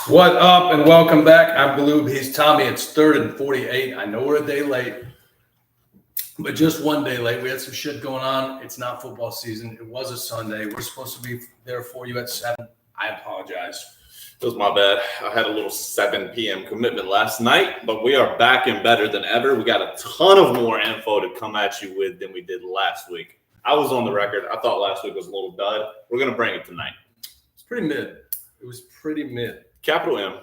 What up and welcome back. I'm Galoob. He's Tommy. It's 3rd&48. I know we're a day late, but just one day late. We had some shit going on. It's not football season. It was a Sunday. We're supposed to be there for you at 7. I apologize. It was my bad. I had a little 7 p.m. commitment last night, but we are back and better than ever. We got a ton of more info to come at you with than we did last week. I was on the record. I thought last week was a little dud. We're going to bring it tonight. It's pretty mid. It was pretty mid. Capital M.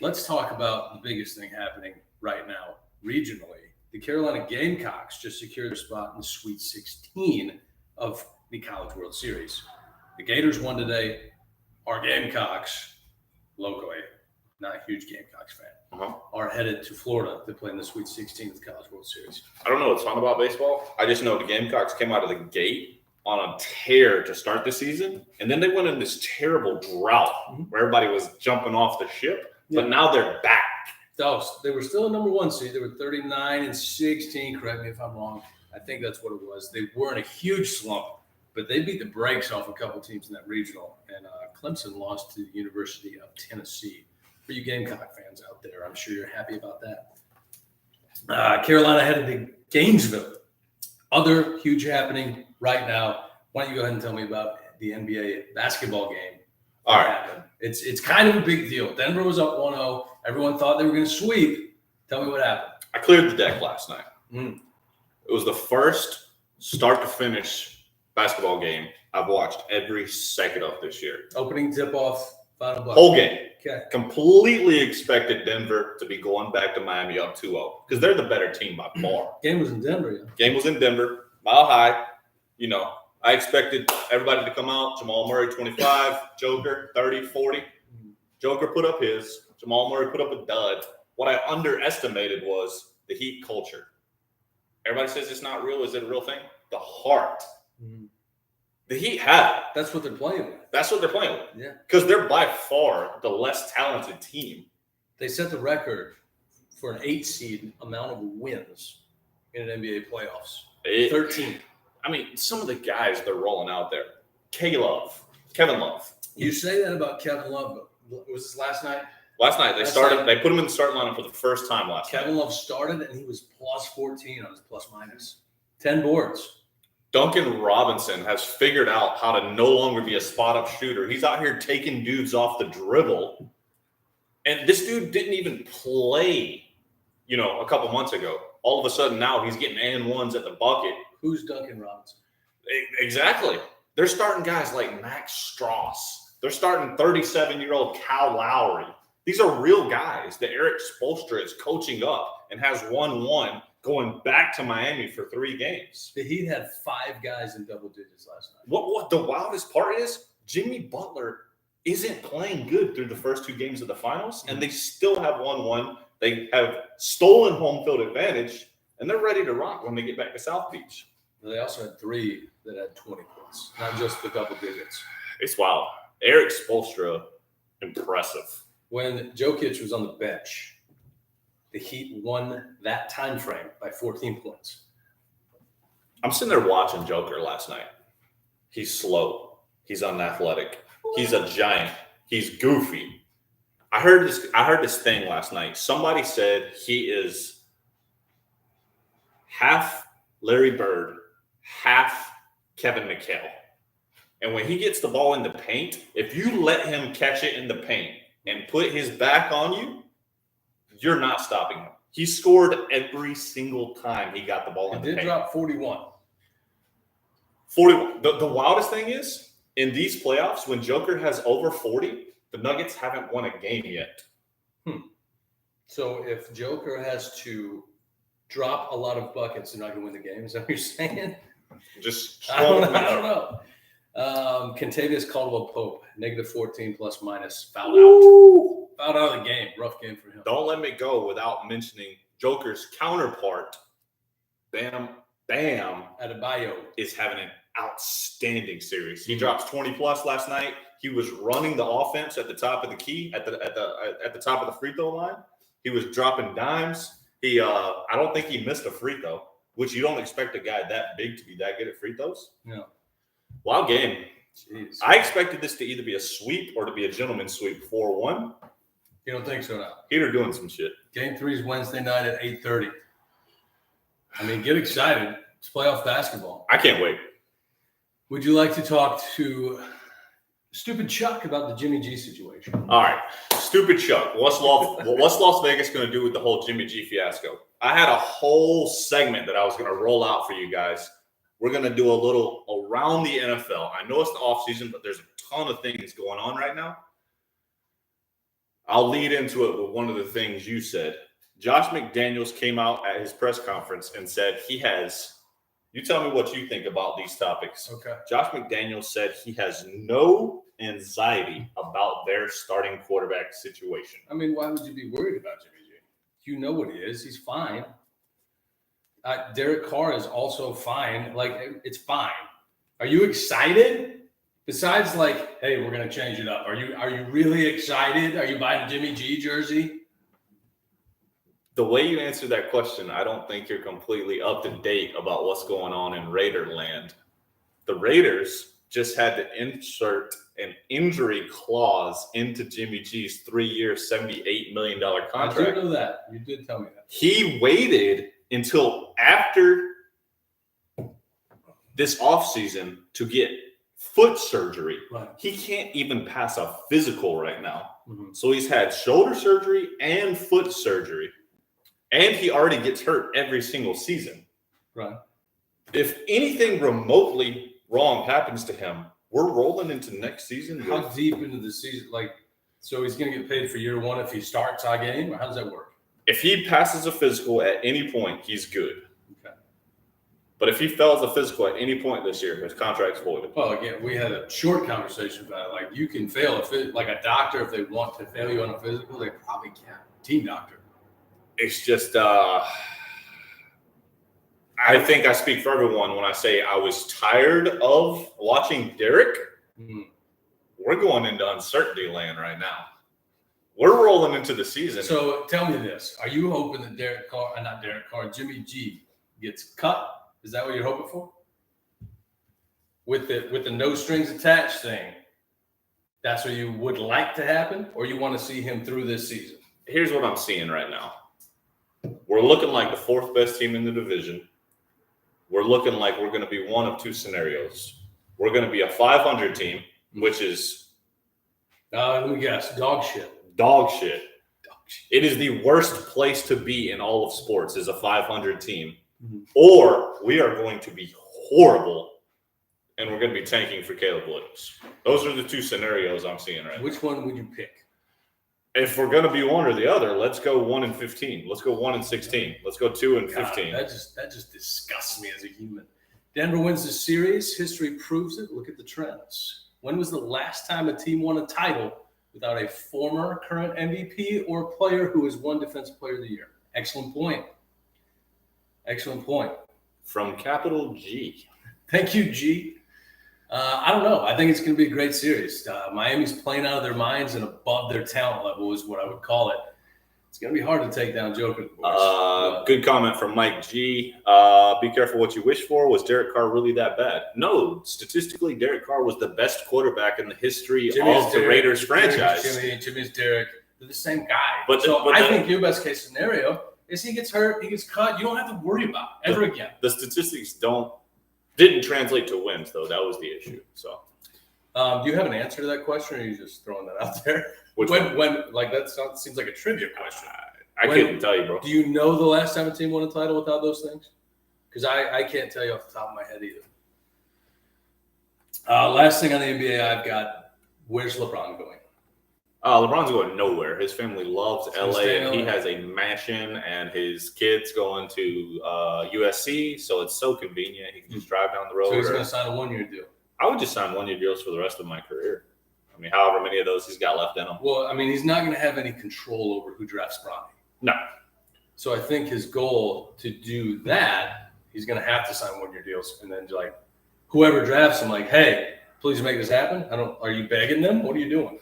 Let's talk about the biggest thing happening right now regionally. The Carolina Gamecocks just secured their spot in the Sweet 16 of the College World Series. The Gators won today. Our Gamecocks, locally, not a huge Gamecocks fan, are headed to Florida to play in the Sweet 16 of the College World Series. I don't know what's fun about baseball. I just know the Gamecocks came out of the gate on a tear to start the season, and then they went in this terrible drought where everybody was jumping off the ship, but now they're back. Oh, they were still a number 1 seed. They were 39-16. Correct me if I'm wrong. I think that's what it was. They were in a huge slump, but they beat the brakes off a couple teams in that regional, and Clemson lost to the University of Tennessee. For you Gamecock fans out there, I'm sure you're happy about that. Carolina headed to Gainesville. Other huge happening right now. Why don't you go ahead and tell me about the NBA basketball game? All right. It's kind of a big deal. Denver was up 1-0. Everyone thought they were going to sweep. Tell me what happened. I cleared the deck last night. It was the first start-to-finish basketball game I've watched every second of this year. Opening tip-off, final bucket. Whole game. Okay. Completely expected Denver to be going back to Miami up 2-0 because they're the better team by far. Game was in Denver. Yeah. Game was in Denver, Mile High. You know, I expected everybody to come out. Jamal Murray, 25. Joker, 30, 40. Joker put up his. Jamal Murray put up a dud. What I underestimated was the Heat culture. Everybody says it's not real. Is it a real thing? The heart. The Heat have it. That's what they're playing with. That's what they're playing with. Yeah. Because they're by far the less talented team. They set the record for an 8 seed amount of wins in an NBA playoffs. 13. I mean, some of the guys they're rolling out there. Kevin Love. You say that about Kevin Love, but was this last night? Last night they put him in the starting lineup for the first time last night. Kevin Love started and he was plus 14 on his plus minus. 10 boards. Duncan Robinson has figured out how to no longer be a spot-up shooter. He's out here taking dudes off the dribble. And this dude didn't even play, a couple months ago. All of a sudden now he's getting and-ones at the bucket. Who's Duncan Robinson? Exactly. They're starting guys like Max Strauss. They're starting 37-year-old Kyle Lowry. These are real guys that Eric Spoelstra is coaching up and has 1-1 going back to Miami for 3 games. The Heat had 5 guys in double digits last night. What the wildest part is, Jimmy Butler isn't playing good through the first 2 games of the finals, and they still have 1-1. They have stolen home field advantage, and they're ready to rock when they get back to South Beach. They also had 3 that had 20 points, not just the double digits. It's wild. Eric Spoelstra, impressive. When Jokic was on the bench, the Heat won that time frame by 14 points. I'm sitting there watching Joker last night. He's slow. He's unathletic. He's a giant. He's goofy. I heard this thing last night. Somebody said he is half Larry Bird, half Kevin McHale. And when he gets the ball in the paint, if you let him catch it in the paint and put his back on you, you're not stopping him. He scored every single time he got the ball in the paint. He did drop 41. 41. The wildest thing is, in these playoffs, when Joker has over 40, the Nuggets haven't won a game yet. So if Joker has to drop a lot of buckets, they're not going to win the game. Is that what you're saying? I don't know. Kentavious Caldwell-Pope, -14 plus minus, fouled out of the game. Rough game for him. Don't let me go without mentioning Joker's counterpart, Bam Adebayo is having an outstanding series. He drops 20 plus last night. He was running the offense at the top of the key, at the top of the free throw line. He was dropping dimes. I don't think he missed a free throw, which you don't expect a guy that big to be that good at free throws. Yeah. Wild game. Jeez. I expected this to either be a sweep or to be a gentleman's sweep 4-1. You don't think so now? Heater doing some shit. Game 3 is Wednesday night at 8:30. I mean, get excited. It's playoff basketball. I can't wait. Would you like to talk to Stupid Chuck about the Jimmy G situation? All right. Stupid Chuck. What's Las Vegas going to do with the whole Jimmy G fiasco? I had a whole segment that I was going to roll out for you guys. We're going to do a little around the NFL. I know it's the offseason, but there's a ton of things going on right now. I'll lead into it with one of the things you said. Josh McDaniels came out at his press conference and said he has – you tell me what you think about these topics. Okay. Josh McDaniels said he has no anxiety about their starting quarterback situation. I mean, why would you be worried about Jimmy G? You know what he is. He's fine. Derek Carr is also fine. Like, it's fine. Are you excited? Besides, like, hey, we're going to change it up. Are you really excited? Are you buying a Jimmy G jersey? The way you answer that question, I don't think you're completely up to date about what's going on in Raider land. The Raiders just had to insert an injury clause into Jimmy G's 3-year, $78 million contract. I do know that. You did tell me that. He waited until after this offseason to get foot surgery. Right. He can't even pass a physical right now. Mm-hmm. So he's had shoulder surgery and foot surgery. And he already gets hurt every single season. Right. If anything remotely wrong happens to him, we're rolling into next season. How deep into the season? Like, so he's going to get paid for year one if he starts a game? Or how does that work? If he passes a physical at any point, he's good. Okay. But if he fails a physical at any point this year, his contract's voided. Well, again, we had a short conversation about it. Like, you can fail like a doctor, if they want to fail you on a physical, they probably can. Team doctor. It's just, I think I speak for everyone when I say I was tired of watching Derek. Mm-hmm. We're going into uncertainty land right now. We're rolling into the season. So tell me this. Are you hoping that Jimmy G gets cut? Is that what you're hoping for? With the no strings attached thing, that's what you would like to happen? Or you want to see him through this season? Here's what I'm seeing right now. We're looking like the 4th best team in the division. We're looking like we're going to be one of two scenarios. We're going to be a 500 team, which is let me guess, dog shit. Dog shit. It is the worst place to be in all of sports is a 500 team. Mm-hmm. Or we are going to be horrible, and we're going to be tanking for Caleb Williams. Those are the two scenarios I'm seeing right now. Which one would you pick? If we're going to be one or the other, let's go 1-15. Let's go 1-16. Let's go 2-15. God, that just disgusts me as a human. Denver wins the series. History proves it. Look at the trends. When was the last time a team won a title without a former current MVP or player who has won Defensive Player of the Year? Excellent point. Excellent point. From capital G. Thank you, G. I don't know. I think it's going to be a great series. Miami's playing out of their minds and above their talent level is what I would call it. It's going to be hard to take down Joker. Good comment from Mike G. Be careful what you wish for. Was Derek Carr really that bad? No. Statistically, Derek Carr was the best quarterback in the history of the Raiders franchise. Jimmy's Derek. They're the same guy. I think your best case scenario is he gets hurt, he gets cut. You don't have to worry about it ever again. The statistics didn't translate to wins, though. That was the issue. So, do you have an answer to that question, or are you just throwing that out there? That seems like a trivia question. I couldn't tell you, bro. Do you know the last time a team won a title without those things? Because I can't tell you off the top of my head either. Last thing on the NBA I've got, where's LeBron going? LeBron's going nowhere. His family loves LA, and he has a mansion, and his kid's going to USC, so it's so convenient. He can just drive down the road. So he's going to sign a 1-year deal. I would just sign 1-year deals for the rest of my career. I mean, however many of those he's got left in him. Well, I mean, he's not going to have any control over who drafts Bronny. No. So I think his goal to do that, he's going to have to sign 1-year deals, and then like whoever drafts him, like, hey, please make this happen. Are you begging them? What are you doing?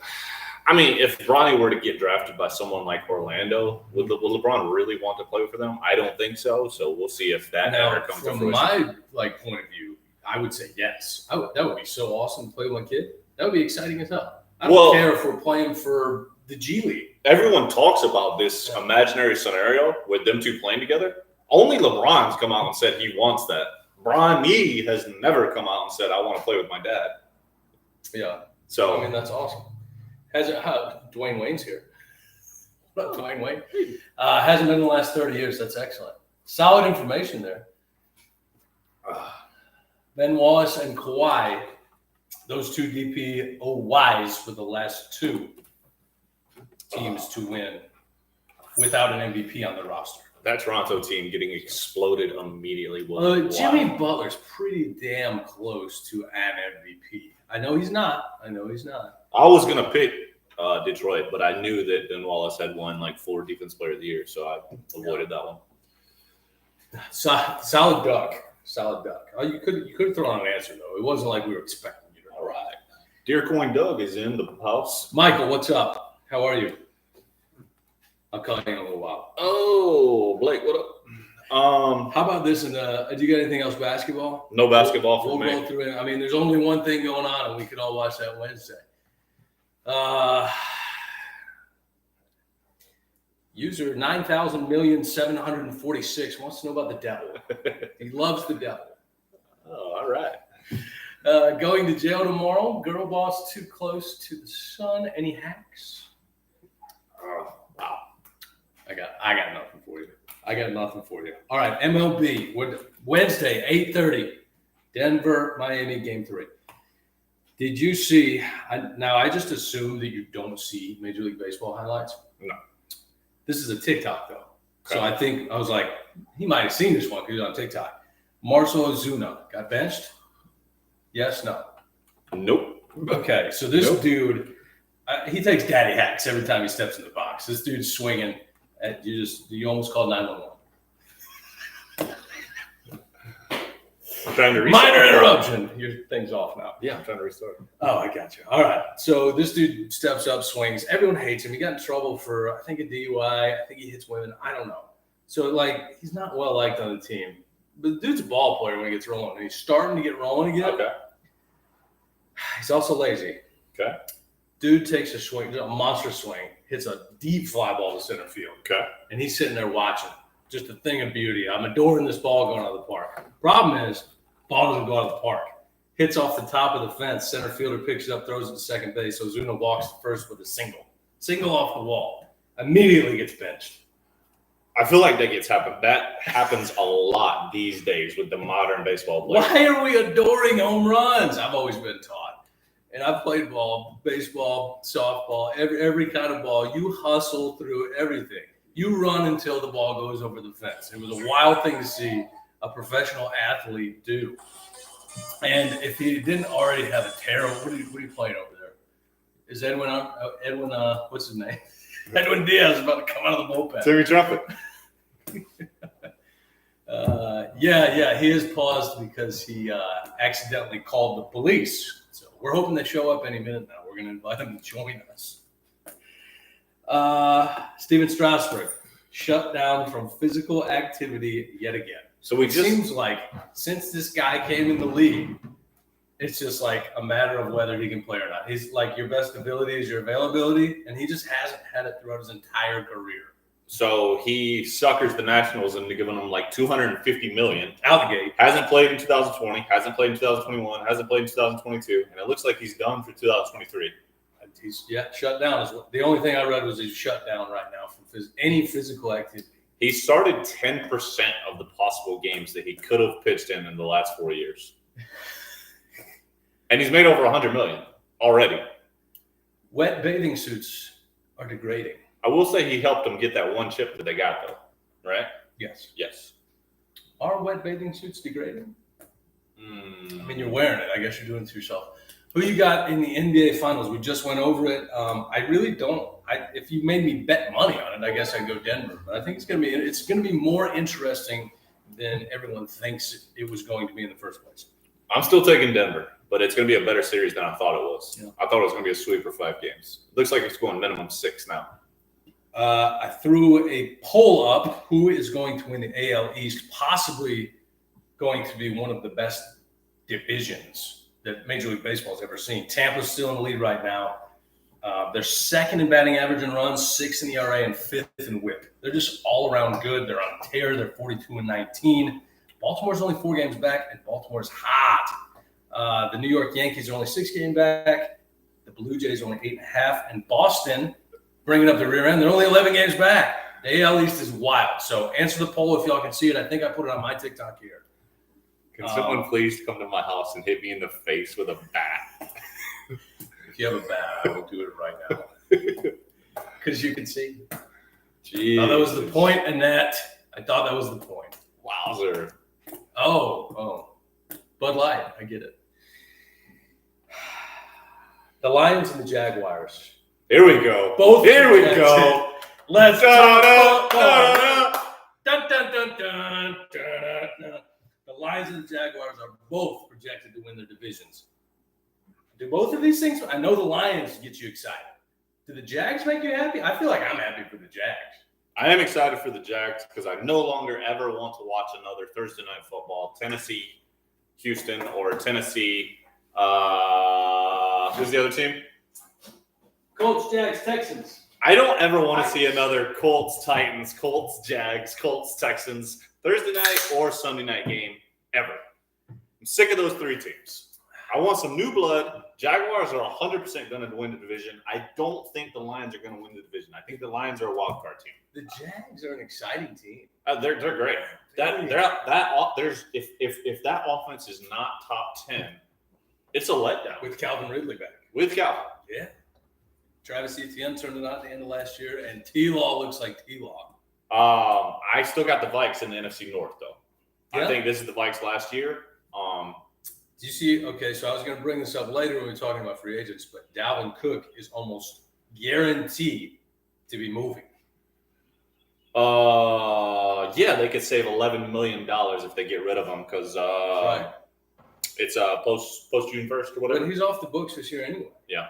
I mean, if Bronny were to get drafted by someone like Orlando, would LeBron really want to play for them? I don't think so. So we'll see if that ever comes to fruition. From my point of view, I would say yes. That would be so awesome to play with my kid. That would be exciting as hell. I don't care if we're playing for the G League. Everyone talks about this imaginary scenario with them two playing together. Only LeBron's come out and said he wants that. Bronny has never come out and said, I want to play with my dad. Yeah. So, I mean, that's awesome. Dwayne Wayne's here. Not Dwayne Wayne. Hasn't been in the last 30 years. That's excellent. Solid information there. Ben Wallace and Kawhi, those two DPOYs were the last two teams to win without an MVP on the roster. that Toronto team getting exploded immediately was Jimmy Butler's pretty damn close to an MVP. I know he's not. I was going to pick Detroit, but I knew that Ben Wallace had won like 4 Defense Player of the Year, so I avoided that one. Solid duck. Oh, you could throw on an answer, though. It wasn't like we were expecting you to. All right. Dear Coin Doug is in the house. Michael, what's up? How are you? I'll call you in a little while. Oh, Blake, what up? How about this? And do you got anything else basketball? No basketball for me. We'll go through it. I mean, there's only one thing going on, and we can all watch that Wednesday. User 9,000,746 wants to know about the devil. He loves the devil. Oh, all right. Going to jail tomorrow. Girl boss too close to the sun. Any hacks? Oh, wow. I got nothing for you. All right, MLB. Wednesday, 8:30. Denver, Miami, Game 3. Did you see? I just assume that you don't see Major League Baseball highlights. No. This is a TikTok, though. Okay. So I think I was like, he might have seen this one because he's on TikTok. Marcell Ozuna got benched? Yes, no? Nope. Okay, so this dude, he takes daddy hacks every time he steps in the box. This dude's swinging. You almost called 911. I'm trying to restart. Minor interruption. Your thing's off now. Yeah, I'm trying to restart. Oh, I got you. All right. So this dude steps up, swings. Everyone hates him. He got in trouble for, I think, a DUI. I think he hits women. I don't know. So, he's not well liked on the team. But the dude's a ball player when he gets rolling. And he's starting to get rolling again. Okay. He's also lazy. Okay. Dude takes a swing, a monster swing, hits a deep fly ball to center field. Okay. And he's sitting there watching. Just a thing of beauty. I'm adoring this ball going out of the park. Problem is, ball doesn't go out of the park. Hits off the top of the fence. Center fielder picks it up, throws it to second base. Ozuna walks to first with a single. Single off the wall. Immediately gets benched. I feel like that happens a lot these days with the modern baseball players. Why are we adoring home runs? I've always been taught. And I've played ball, baseball, softball, every kind of ball. You hustle through everything. You run until the ball goes over the fence. It was a wild thing to see a professional athlete do. And if he didn't already have a terrible, what are you playing over there? Is Edwin, what's his name? Edwin Diaz about to come out of the bullpen. Timmy Trumpet. He is paused because he accidentally called the police. So we're hoping they show up any minute now. We're going to invite them to join us. Steven Strasburg shut down from physical activity yet again. So it seems like since this guy came in the league, it's just like a matter of whether he can play or not. He's like, your best ability is your availability, and he just hasn't had it throughout his entire career. So he suckers the Nationals into giving them like $250 million out the gate. Hasn't played in 2020, hasn't played in 2021, hasn't played in 2022, and it looks like he's done for 2023. He's shut down. The only thing I read was he's shut down right now from any physical activity. He started 10% of the possible games that he could have pitched in the last 4 years. And he's made over $100 million already. Wet bathing suits are degrading. I will say he helped them get that one chip that they got, though. Right? Yes. Are wet bathing suits degrading? I mean, you're wearing it. I guess you're doing it to yourself. Who you got in the NBA Finals? We just went over it. I really don't. If you made me bet money on it, I guess I'd go Denver. But I think it's going to be more interesting than everyone thinks it was going to be in the first place. I'm still taking Denver, but it's going to be a better series than I thought it was. Yeah. I thought it was going to be a sweep for 5 games. It looks like it's going minimum 6 now. I threw a poll up. Who is going to win the AL East? Possibly going to be one of the best divisions that Major League Baseball has ever seen. Tampa's still in the lead right now. They're second in batting average and runs, 6th in ERA, and 5th in WHIP. They're just all around good. They're on tear. They're 42-19. Baltimore's only 4 games back, and Baltimore's hot. The New York Yankees are only 6 games back. The Blue Jays are only 8.5, and Boston, bringing up the rear end, they're only 11 games back. The AL East is wild. So answer the poll if y'all can see it. I think I put it on my TikTok here. Can someone please come to my house and hit me in the face with a bat? If you have a bat, I will do it right now. Because you can see. Jeez. Oh, that was the point, Annette. I thought that was the point. Wowzer. Oh. Bud Light. I get it. The Lions and the Jaguars. Here we go. Both. Here we go. Let's talk football. Dun, dun, dun, dun, dun, dun, dun. The Lions and the Jaguars are both projected to win their divisions. Do both of these things? I know the Lions get you excited. Do the Jags make you happy? I feel like I'm happy for the Jags. I am excited for the Jags because I no longer ever want to watch another Thursday night football. Tennessee, Houston, or Tennessee. Who's the other team? Colts, Jags, Texans. I don't ever want to see another Colts, Titans, Colts, Jags, Colts, Texans Thursday night or Sunday night game ever. I'm sick of those 3 teams. I want some new blood. Jaguars are 100% going to win the division. I don't think the Lions are going to win the division. I think the Lions are a wild card team. The Jags are an exciting team. They're great. If that offense is not top 10, it's a letdown. With Calvin Ridley back. With Calvin. Yeah. Travis Etienne turned it on at the end of last year, and T-Law looks like T-Law. I still got the Vikes in the NFC North, though. Yeah. I think this is the Vikes last year. Do you see? Okay, so I was going to bring this up later when we were talking about free agents, but Dalvin Cook is almost guaranteed to be moving. Yeah, they could save $11 million if they get rid of him because it's post June 1st or whatever. But he's off the books this year anyway. Yeah.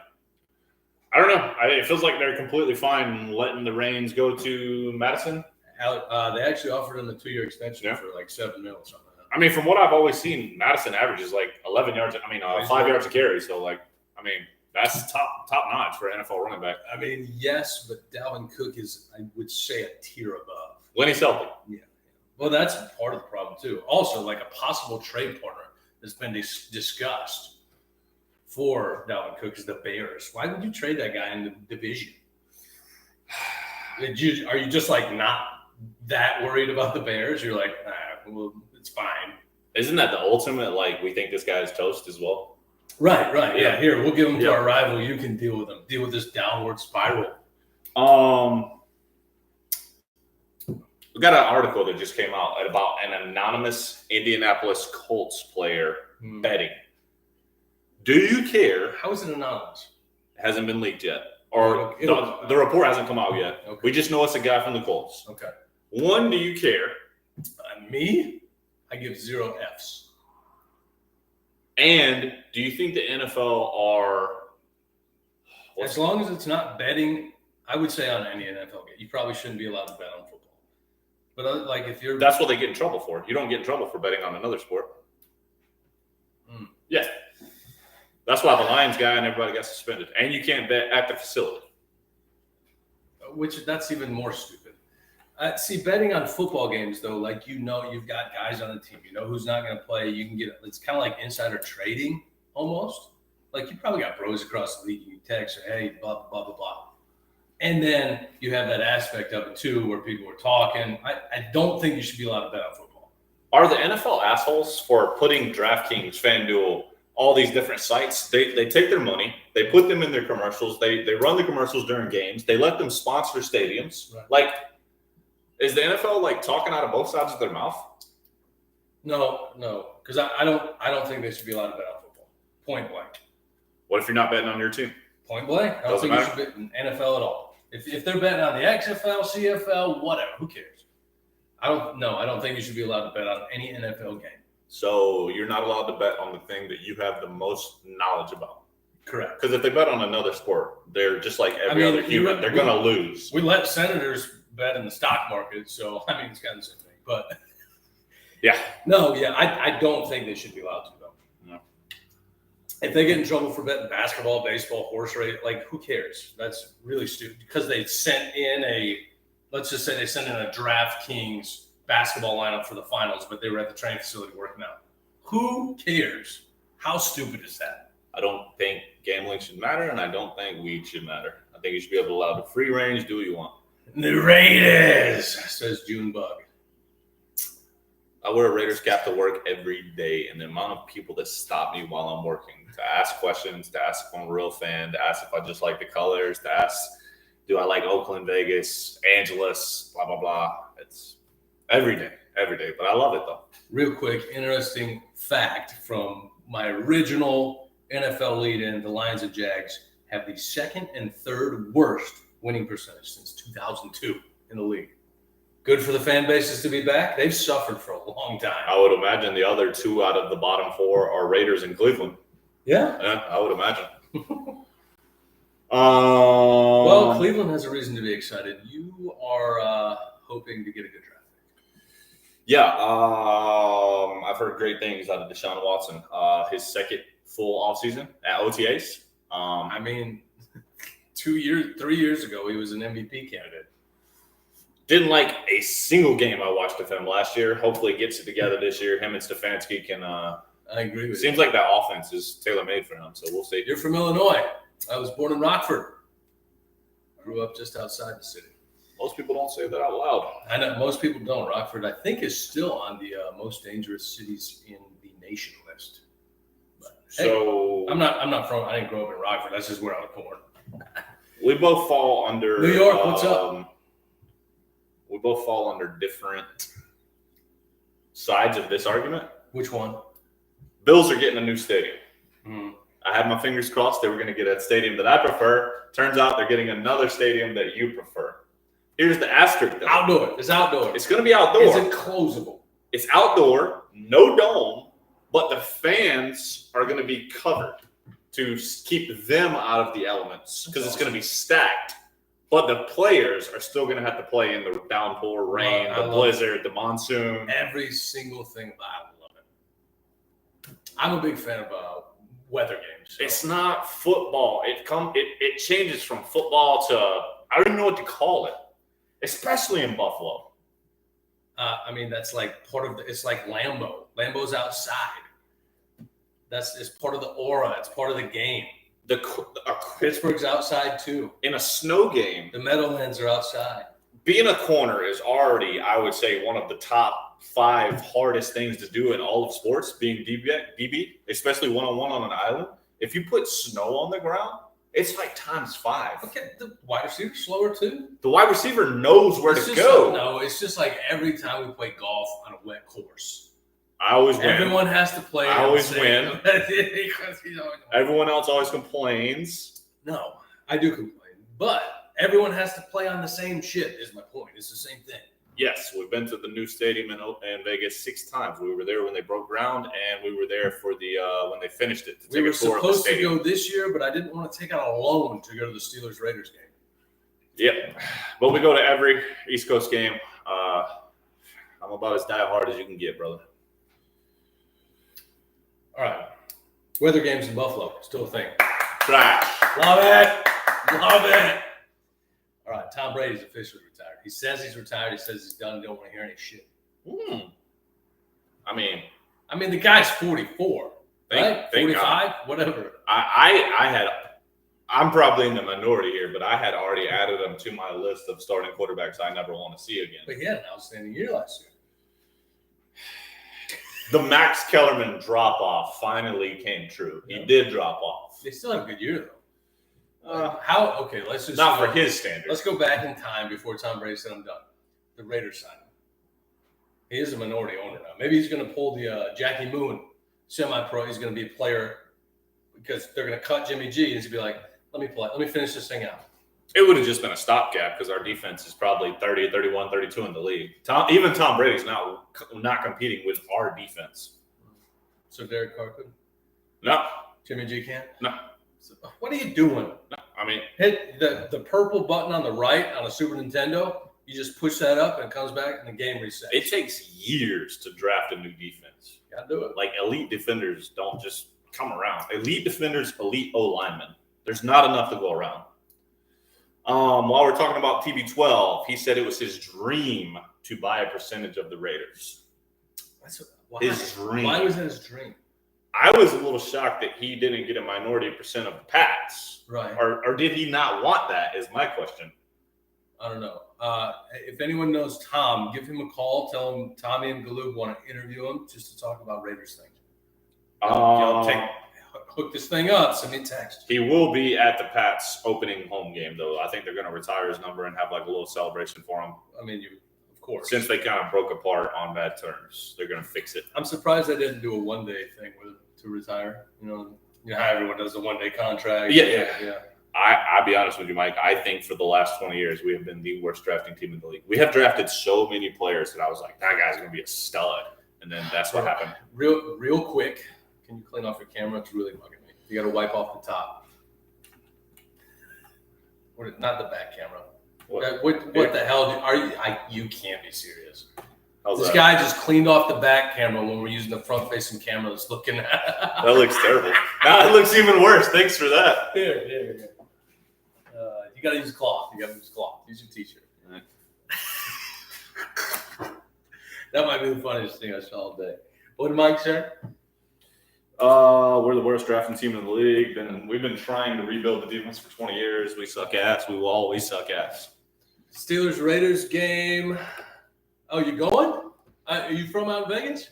I don't know. It feels like they're completely fine letting the reins go to Madison. They actually offered him a 2-year extension for like $7 million or something. I mean, from what I've always seen, Madison averages like 11 yards. 5 yards a carry. So, that's top notch for an NFL running back. I mean, yes, but Dalvin Cook is, I would say, a tier above. When he's healthy. Yeah. Well, that's part of the problem, too. Also, like a possible trade partner that's been discussed for Dalvin Cook is the Bears. Why would you trade that guy in the division? Are you just like not that worried about the Bears? You're like, well, it's fine. Isn't that the ultimate, we think this guy is toast as well? Right. Yeah, here, we'll give him to our rival. You can deal with him. Deal with this downward spiral. We got an article that just came out about an anonymous Indianapolis Colts player betting. Do you care? How is it anonymous? It hasn't been leaked yet. Or the report hasn't come out yet. Okay. We just know it's a guy from the Colts. Okay. 1, do you care? Me? I give 0 Fs. And do you think the NFL are... As long as it's not betting, I would say on any NFL game. You probably shouldn't be allowed to bet on football. But if you're... That's what they get in trouble for. You don't get in trouble for betting on another sport. Yeah. That's why the Lions guy and everybody got suspended. And you can't bet at the facility. That's even more stupid. See, betting on football games, though, you've got guys on the team. You know who's not going to play. You can get it's kind of like insider trading almost. You probably got bros across the league. You text, hey, blah, blah, blah, blah. And then you have that aspect of it, too, where people are talking. I don't think you should be allowed to bet on football. Are the NFL assholes for putting DraftKings, FanDuel, all these different sites? They take their money. They put them in their commercials. They run the commercials during games. They let them sponsor stadiums. Right. Is the NFL talking out of both sides of their mouth? No, because I don't think they should be allowed to bet on football. Point blank. What if you're not betting on your team? Point blank. I don't think you should bet in NFL at all. If they're betting on the XFL, CFL, whatever, who cares? I don't think you should be allowed to bet on any NFL game. So you're not allowed to bet on the thing that you have the most knowledge about. Correct. Because if they bet on another sport, they're just like every other human. They're going to lose. We let senators bet in the stock market, so it's kind of the same thing. But yeah, I don't think they should be allowed to though. If they get in trouble for betting basketball, baseball, horse race, like who cares? That's really stupid because they sent in let's just say they sent in a DraftKings basketball lineup for the finals, but they were at the training facility working out. Who cares? How stupid is that? I don't think gambling should matter, and I don't think weed should matter. I think you should be able to allow the free range, do what you want. The Raiders, says Junebug. I wear a Raiders cap to work every day, and the amount of people that stop me while I'm working to ask questions, to ask if I'm a real fan, to ask if I just like the colors, to ask, do I like Oakland, Vegas, Angeles, blah, blah, blah. It's every day. But I love it, though. Real quick, interesting fact from my original NFL lead-in, the Lions and Jags have the second and third worst winning percentage since 2002 in the league. Good for the fan bases to be back. They've suffered for a long time. I would imagine the other two out of the bottom four are Raiders and Cleveland. Yeah. I would imagine. Well, Cleveland has a reason to be excited. You are hoping to get a good draft pick. Yeah. I've heard great things out of Deshaun Watson. His second full offseason at OTAs. I mean, 3 years ago, he was an MVP candidate. Didn't like a single game I watched of him last year. Hopefully gets it together this year. Him and Stefanski can I agree with you. Seems like that offense is tailor-made for him, so we'll see. You're from Illinois. I was born in Rockford. Grew up just outside the city. Most people don't say that out loud. I know most people don't. Rockford, I think, is still on the most dangerous cities in the nation list. But, so hey, I'm not from. I didn't grow up in Rockford. That's just where I was born. We both fall under New York. What's up? We both fall under different sides of this argument. Which one? Bills are getting a new stadium. Hmm. I had my fingers crossed they were going to get a stadium that I prefer. Turns out they're getting another stadium that you prefer. Here's the asterisk, though. Outdoor. It's outdoor. It's going to be outdoor. Is it closable? It's outdoor, no dome, but the fans are going to be covered to keep them out of the elements because it's going to be stacked. But the players are still going to have to play in the downpour, rain, the blizzard, the monsoon. Every single thing about it. I love it. I'm a big fan of weather games. So. It's not football. It changes from football to I don't even know what to call it, especially in Buffalo. I mean, that's like part of it's like Lambeau. Lambeau's outside. It's part of the aura. It's part of the game. Pittsburgh's outside too. In a snow game, the Meadowlands are outside. Being a corner is already, I would say, one of the top 5 hardest things to do in all of sports. Being DB, especially one-on-one on an island. If you put snow on the ground, it's like times 5. Okay, the wide receiver's slower too. The wide receiver knows where to go. No, it's just like every time we play golf on a wet course. I always win. Everyone has to play. I always win. Everyone else always complains. No, I do complain. But everyone has to play on the same shit is my point. It's the same thing. Yes, we've been to the new stadium in Vegas 6 times. We were there when they broke ground, and we were there for the when they finished it. We were supposed to go this year, but I didn't want to take out a loan to go to the Steelers-Raiders game. Yep. But we go to every East Coast game. I'm about as die-hard as you can get, brother. All right. Weather games in Buffalo. Still a thing. Trash. Love it. Love it. All right. Tom Brady's officially retired. He says he's retired. He says he's done. Don't want to hear any shit. I mean, the guy's 44. Right? 45? Whatever. I'm probably in the minority here, but I had already added him to my list of starting quarterbacks I never want to see again. But he had an outstanding year last year. The Max Kellerman drop-off finally came true. He did drop off. They still have a good year, though. Let's just... Not for his standards. Let's go back in time before Tom Brady said, I'm done. The Raiders signed him. He is a minority owner now. Maybe he's going to pull the Jackie Moon semi-pro. He's going to be a player because they're going to cut Jimmy G. And he's going to be like, let me play. Let me finish this thing out. It would have just been a stopgap because our defense is probably 30, 31, 32 in the league. Even Tom Brady's not competing with our defense. So Derek Carr couldn't? No. Jimmy G can't? No. So what are you doing? No. I mean, hit the purple button on the right on a Super Nintendo. You just push that up and it comes back and the game resets. It takes years to draft a new defense. Gotta do it. Like elite defenders don't just come around. Elite defenders, elite O-linemen. There's not enough to go around. While we're talking about TB12, he said it was his dream to buy a percentage of the Raiders. His dream. Why was that his dream? I was a little shocked that he didn't get a minority percent of the Pats. Right. Or did he not want that is my question. I don't know. If anyone knows Tom, give him a call. Tell him Tommy and Galoob want to interview him just to talk about Raiders things. Hook this thing up. Send me a text. He will be at the Pats opening home game, though. I think they're going to retire his number and have like a little celebration for him. I mean, of course. Since they kind of broke apart on bad terms, they're going to fix it. I'm surprised they didn't do a one-day thing to retire. You know how everyone does a one-day contract. Yeah. I'll be honest with you, Mike. I think for the last 20 years, we have been the worst drafting team in the league. We have drafted so many players that I was like, that guy's going to be a stud. And then that's what happened. Real quick, can you clean off your camera? It's really bugging me. You got to wipe off the top. Not the back camera. What the hell are you? You can't be serious. This guy just cleaned off the back camera when we're using the front-facing camera that's looking at. That looks terrible. Now it looks even worse. Thanks for that. Here. You got to use cloth. Use your T-shirt. That might be the funniest thing I saw all day. What did Mike say? We're the worst drafting team in the league. We've been trying to rebuild the defense for 20 years. We suck ass. We will always suck ass. Steelers-Raiders game. Oh, you going? Are you from out in Vegas?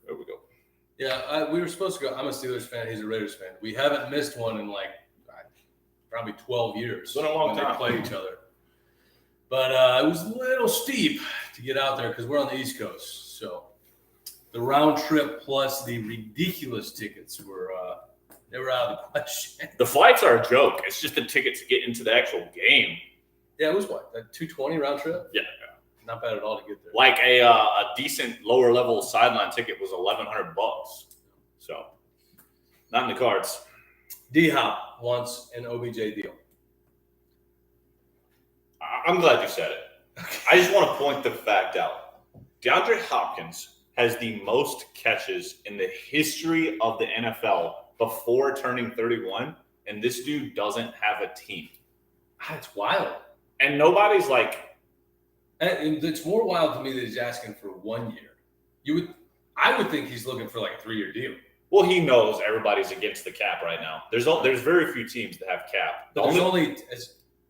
There we go. Yeah, we were supposed to go. I'm a Steelers fan. He's a Raiders fan. We haven't missed one in probably 12 years. It's been a long time. They played each other. But it was a little steep to get out there because we're on the East Coast. So the round trip plus the ridiculous tickets were they were out of the question. The flights are a joke. It's just the ticket to get into the actual game. Yeah, it was what? That $220 round trip? Yeah. Not bad at all to get there. Like a decent lower level sideline ticket was $1,100. So not in the cards. D-Hop wants an OBJ deal. I'm glad you said it. I just want to point the fact out. DeAndre Hopkins has the most catches in the history of the NFL before turning 31, and this dude doesn't have a team. That's wild. And nobody's like... And it's more wild to me that he's asking for 1 year. I would think he's looking for like a 3-year deal. Well, he knows everybody's against the cap right now. There's very few teams that have cap.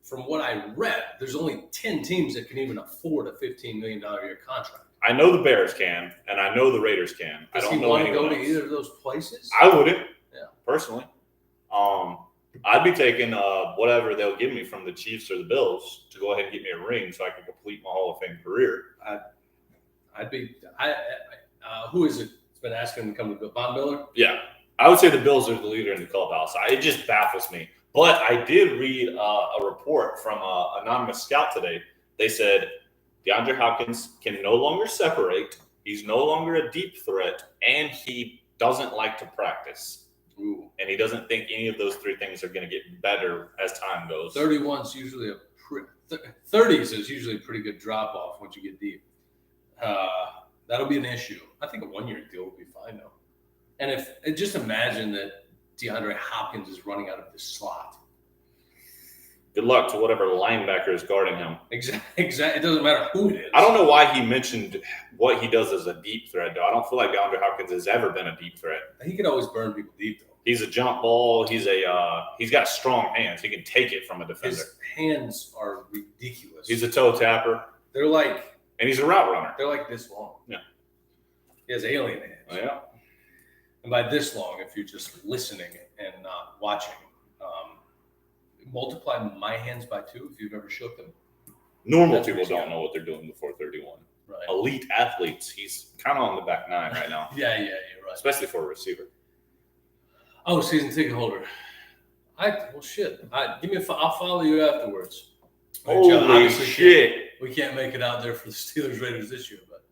From what I read, there's only 10 teams that can even afford a $15 million a year contract. I know the Bears can, and I know the Raiders can. Does I don't he know want to anyone go to else. either of those places? I wouldn't, personally. I'd be taking whatever they'll give me from the Chiefs or the Bills to go ahead and get me a ring so I can complete my Hall of Fame career. Who is it? It's been asking him to come to Von Miller? Yeah. I would say the Bills are the leader in the clubhouse. It just baffles me. But I did read a report from an anonymous scout today. They said DeAndre Hopkins can no longer separate. He's no longer a deep threat, and he doesn't like to practice. Ooh. And he doesn't think any of those three things are going to get better as time goes. 31's usually 30s is usually a pretty good drop off once you get deep. That'll be an issue. I think a 1-year deal would be fine though. And just imagine that DeAndre Hopkins is running out of the slot. Good luck to whatever linebacker is guarding him. Exactly. It doesn't matter who it is. I don't know why he mentioned what he does as a deep threat, though. I don't feel like DeAndre Hopkins has ever been a deep threat. He can always burn people deep, though. He's a jump ball. He's got strong hands. He can take it from a defender. His hands are ridiculous. He's a toe tapper. And he's a route runner. They're like this long. Yeah. He has alien hands. Oh, yeah. And by this long, if you're just listening and not watching, multiply my hands by 2 if you've ever shook them. Normal people don't know what they're doing before 31. Right. Elite athletes, he's kind of on the back 9 right now. Yeah, you're right. Especially for a receiver. Oh, season ticket holder. Shit. I'll follow you afterwards. Holy shit. We can't make it out there for the Steelers Raiders this year, but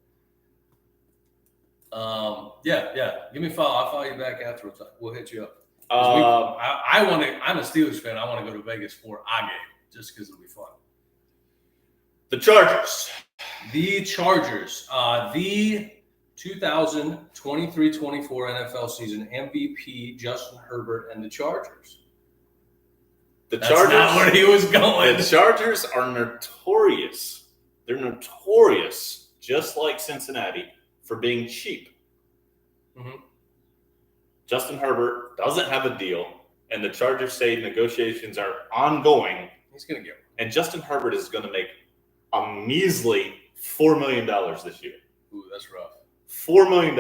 give me a follow. I'll follow you back afterwards. We'll hit you up. I'm a Steelers fan. I want to go to Vegas for a game just because it'll be fun. The Chargers. The 2023-24 NFL season MVP Justin Herbert and the Chargers. That's Chargers, not where he was going. The Chargers are notorious. They're notorious, just like Cincinnati, for being cheap. Mm-hmm. Justin Herbert doesn't have a deal, and the Chargers say negotiations are ongoing. He's going to get one. And Justin Herbert is going to make a measly $4 million this year. Ooh, that's rough. $4 million.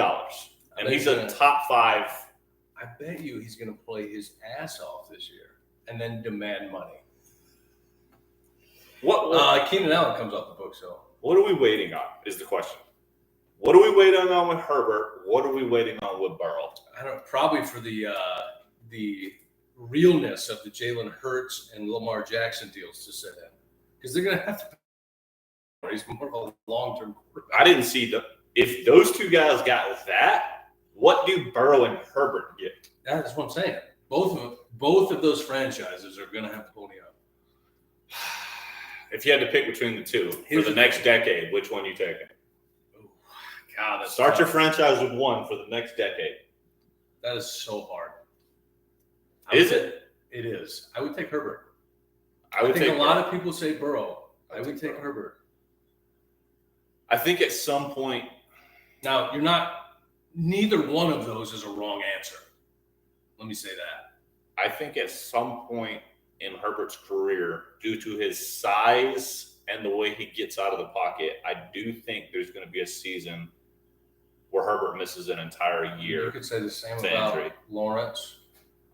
And he's a top 5. I bet you he's going to play his ass off this year and then demand money. Keenan Allen comes off the book, so. What are we waiting on is the question. What are we waiting on with Herbert? What are we waiting on with Burrow? I don't know. Probably for the realness of the Jalen Hurts and Lamar Jackson deals to set in. Because they're going to have to pay. He's more of a long-term quarterback. I didn't see if those two guys got that, what do Burrow and Herbert get? That's what I'm saying. Both of those franchises are going to have to pony up. If you had to pick between the two for the next decade, which one you taking? Oh, God, Start your franchise with one for the next decade. That is so hard. Is it? It is. I would take Herbert. I think a lot of people say Burrow. I would take Herbert. I think at some point. Now, neither one of those is a wrong answer. Let me say that. I think at some point in Herbert's career, due to his size and the way he gets out of the pocket, I do think there's going to be a season where Herbert misses an entire year. You could say the same about injury. Lawrence.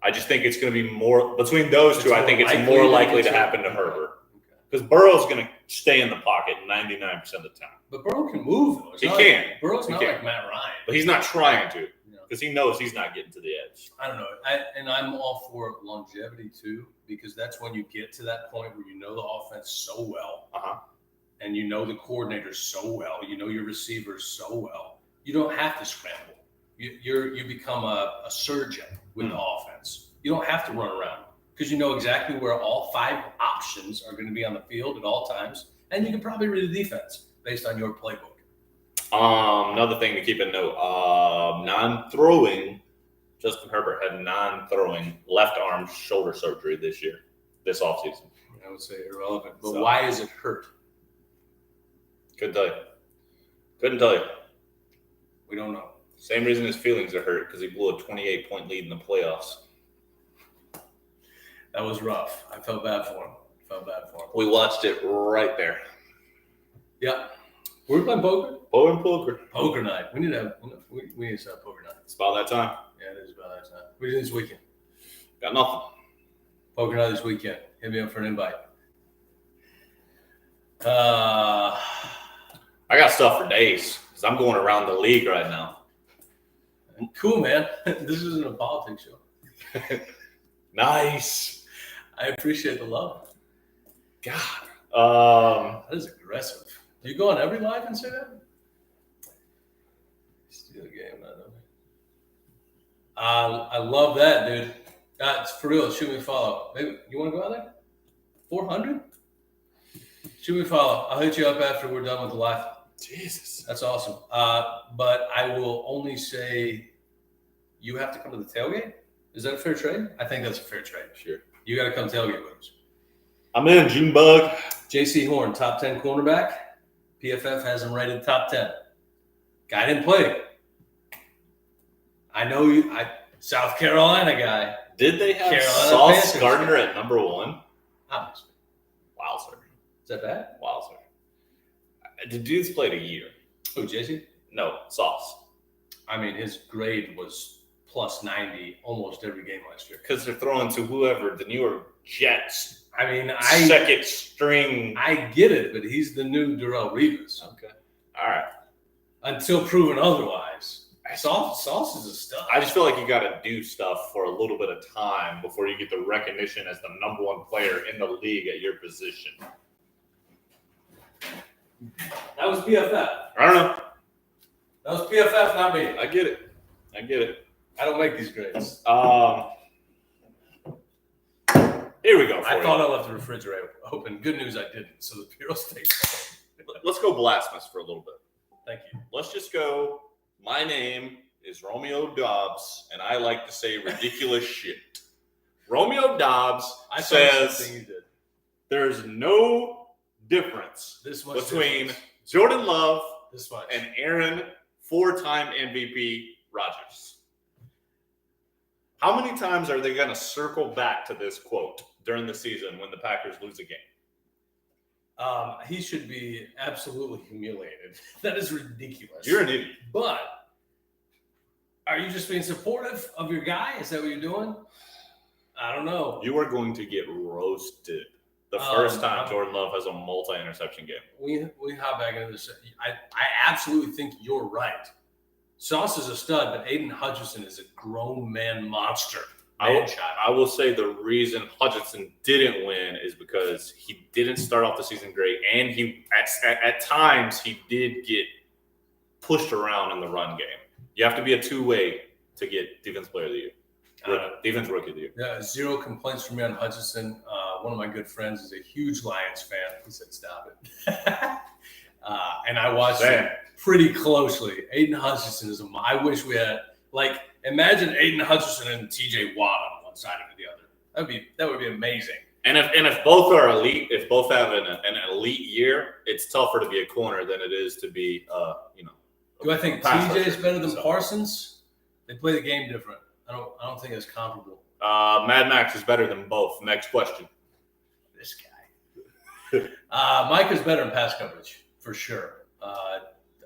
I just think it's going to be more between those two. I think it's more likely to happen to Herbert because Burrow's going to stay in the pocket 99% of the time. But Burrow can move though. He can. Burrow's not like Matt Ryan, but he's not trying to because he knows he's not getting to the edge. I don't know, and I'm all for longevity too because that's when you get to that point where you know the offense so well, and you know the coordinators so well, you know your receivers so well. You don't have to scramble. You become a surgeon with the offense. You don't have to run around because you know exactly where all 5 options are going to be on the field at all times, and you can probably read the defense based on your playbook. Another thing to keep in note, non-throwing, Justin Herbert had non-throwing left arm shoulder surgery this offseason. I would say irrelevant, but why is it hurt? Couldn't tell you. We don't know. Same reason his feelings are hurt because he blew a 28-point lead in the playoffs. That was rough. I felt bad for him. We watched it right there. Yeah. We're playing poker? Poker night. We need to have poker night. It's about that time. Yeah, it is about that time. What are you doing this weekend? Got nothing. Poker night this weekend. Hit me up for an invite. I got stuff for days because I'm going around the league right now. Cool, man. This isn't a politics show. Nice. I appreciate the love. God. That is aggressive. Do you go on every live and say that? Steal a game, I love that, dude. It's for real. Shoot me a follow. Maybe you want to go out there? 400? Shoot me a follow. I'll hit you up after we're done with the live. Jesus. That's awesome. But I will only say you have to come to the tailgate. Is that a fair trade? I think that's a fair trade. Sure. You got to come tailgate with us. I'm in, Junebug. J.C. Horn, top 10 cornerback. PFF has him rated top 10. Guy didn't play. I know South Carolina guy. Did they have Carolina Sauce Panthers Gardner at number 1? Obviously. Wowzer. Is that bad? Wowzer. The dude's played a year. Oh, JC? No, Sauce. I mean, his grade was plus 90 almost every game last year. Because they're throwing to whoever, the New York Jets. I mean, second string. I get it, but he's the new Darrelle Revis. Okay. All right. Until proven otherwise. Sauce is a stud. I just feel like you got to do stuff for a little bit of time before you get the recognition as the number 1 player in the league at your position. That was PFF. I don't know. That was PFF, not me. I get it. I don't make these grades. Here we go. I thought I left the refrigerator open. Good news, I didn't. So the Bureau stays. Let's go blasphemous for a little bit. Thank you. Let's just go My name is Romeo Dobbs, and I like to say ridiculous shit. Romeo Dobbs says there's no difference between Jordan Love and Aaron 4-time MVP Rodgers. How many times are they going to circle back to this quote during the season when the Packers lose a game? He should be absolutely humiliated. That is ridiculous. You're an idiot. But are you just being supportive of your guy? Is that what you're doing? I don't know. You are going to get roasted the first time Jordan Love has a multi-interception game. We hop back into this. I absolutely think you're right. Sauce is a stud, but Aiden Hutchinson is a grown man monster. I will say the reason Hutchinson didn't win is because he didn't start off the season great, and he at times he did get pushed around in the run game. You have to be a two-way to get Defense Player of the Year. Defense Rookie of the Year. Yeah, zero complaints from me on Hutchinson. One of my good friends is a huge Lions fan. He said, "Stop it." And I watched him pretty closely. Aiden Hutchinson is I wish we had, imagine Aiden Hutchinson and TJ Watt on one side of the other. That would be amazing. And if both are elite, if both have an elite year, it's tougher to be a corner than it is to be, Do I think TJ is better than Parsons? They play the game different. I don't think it's comparable. Mad Max is better than both. Next question. This guy. Mike is better in pass coverage, for sure.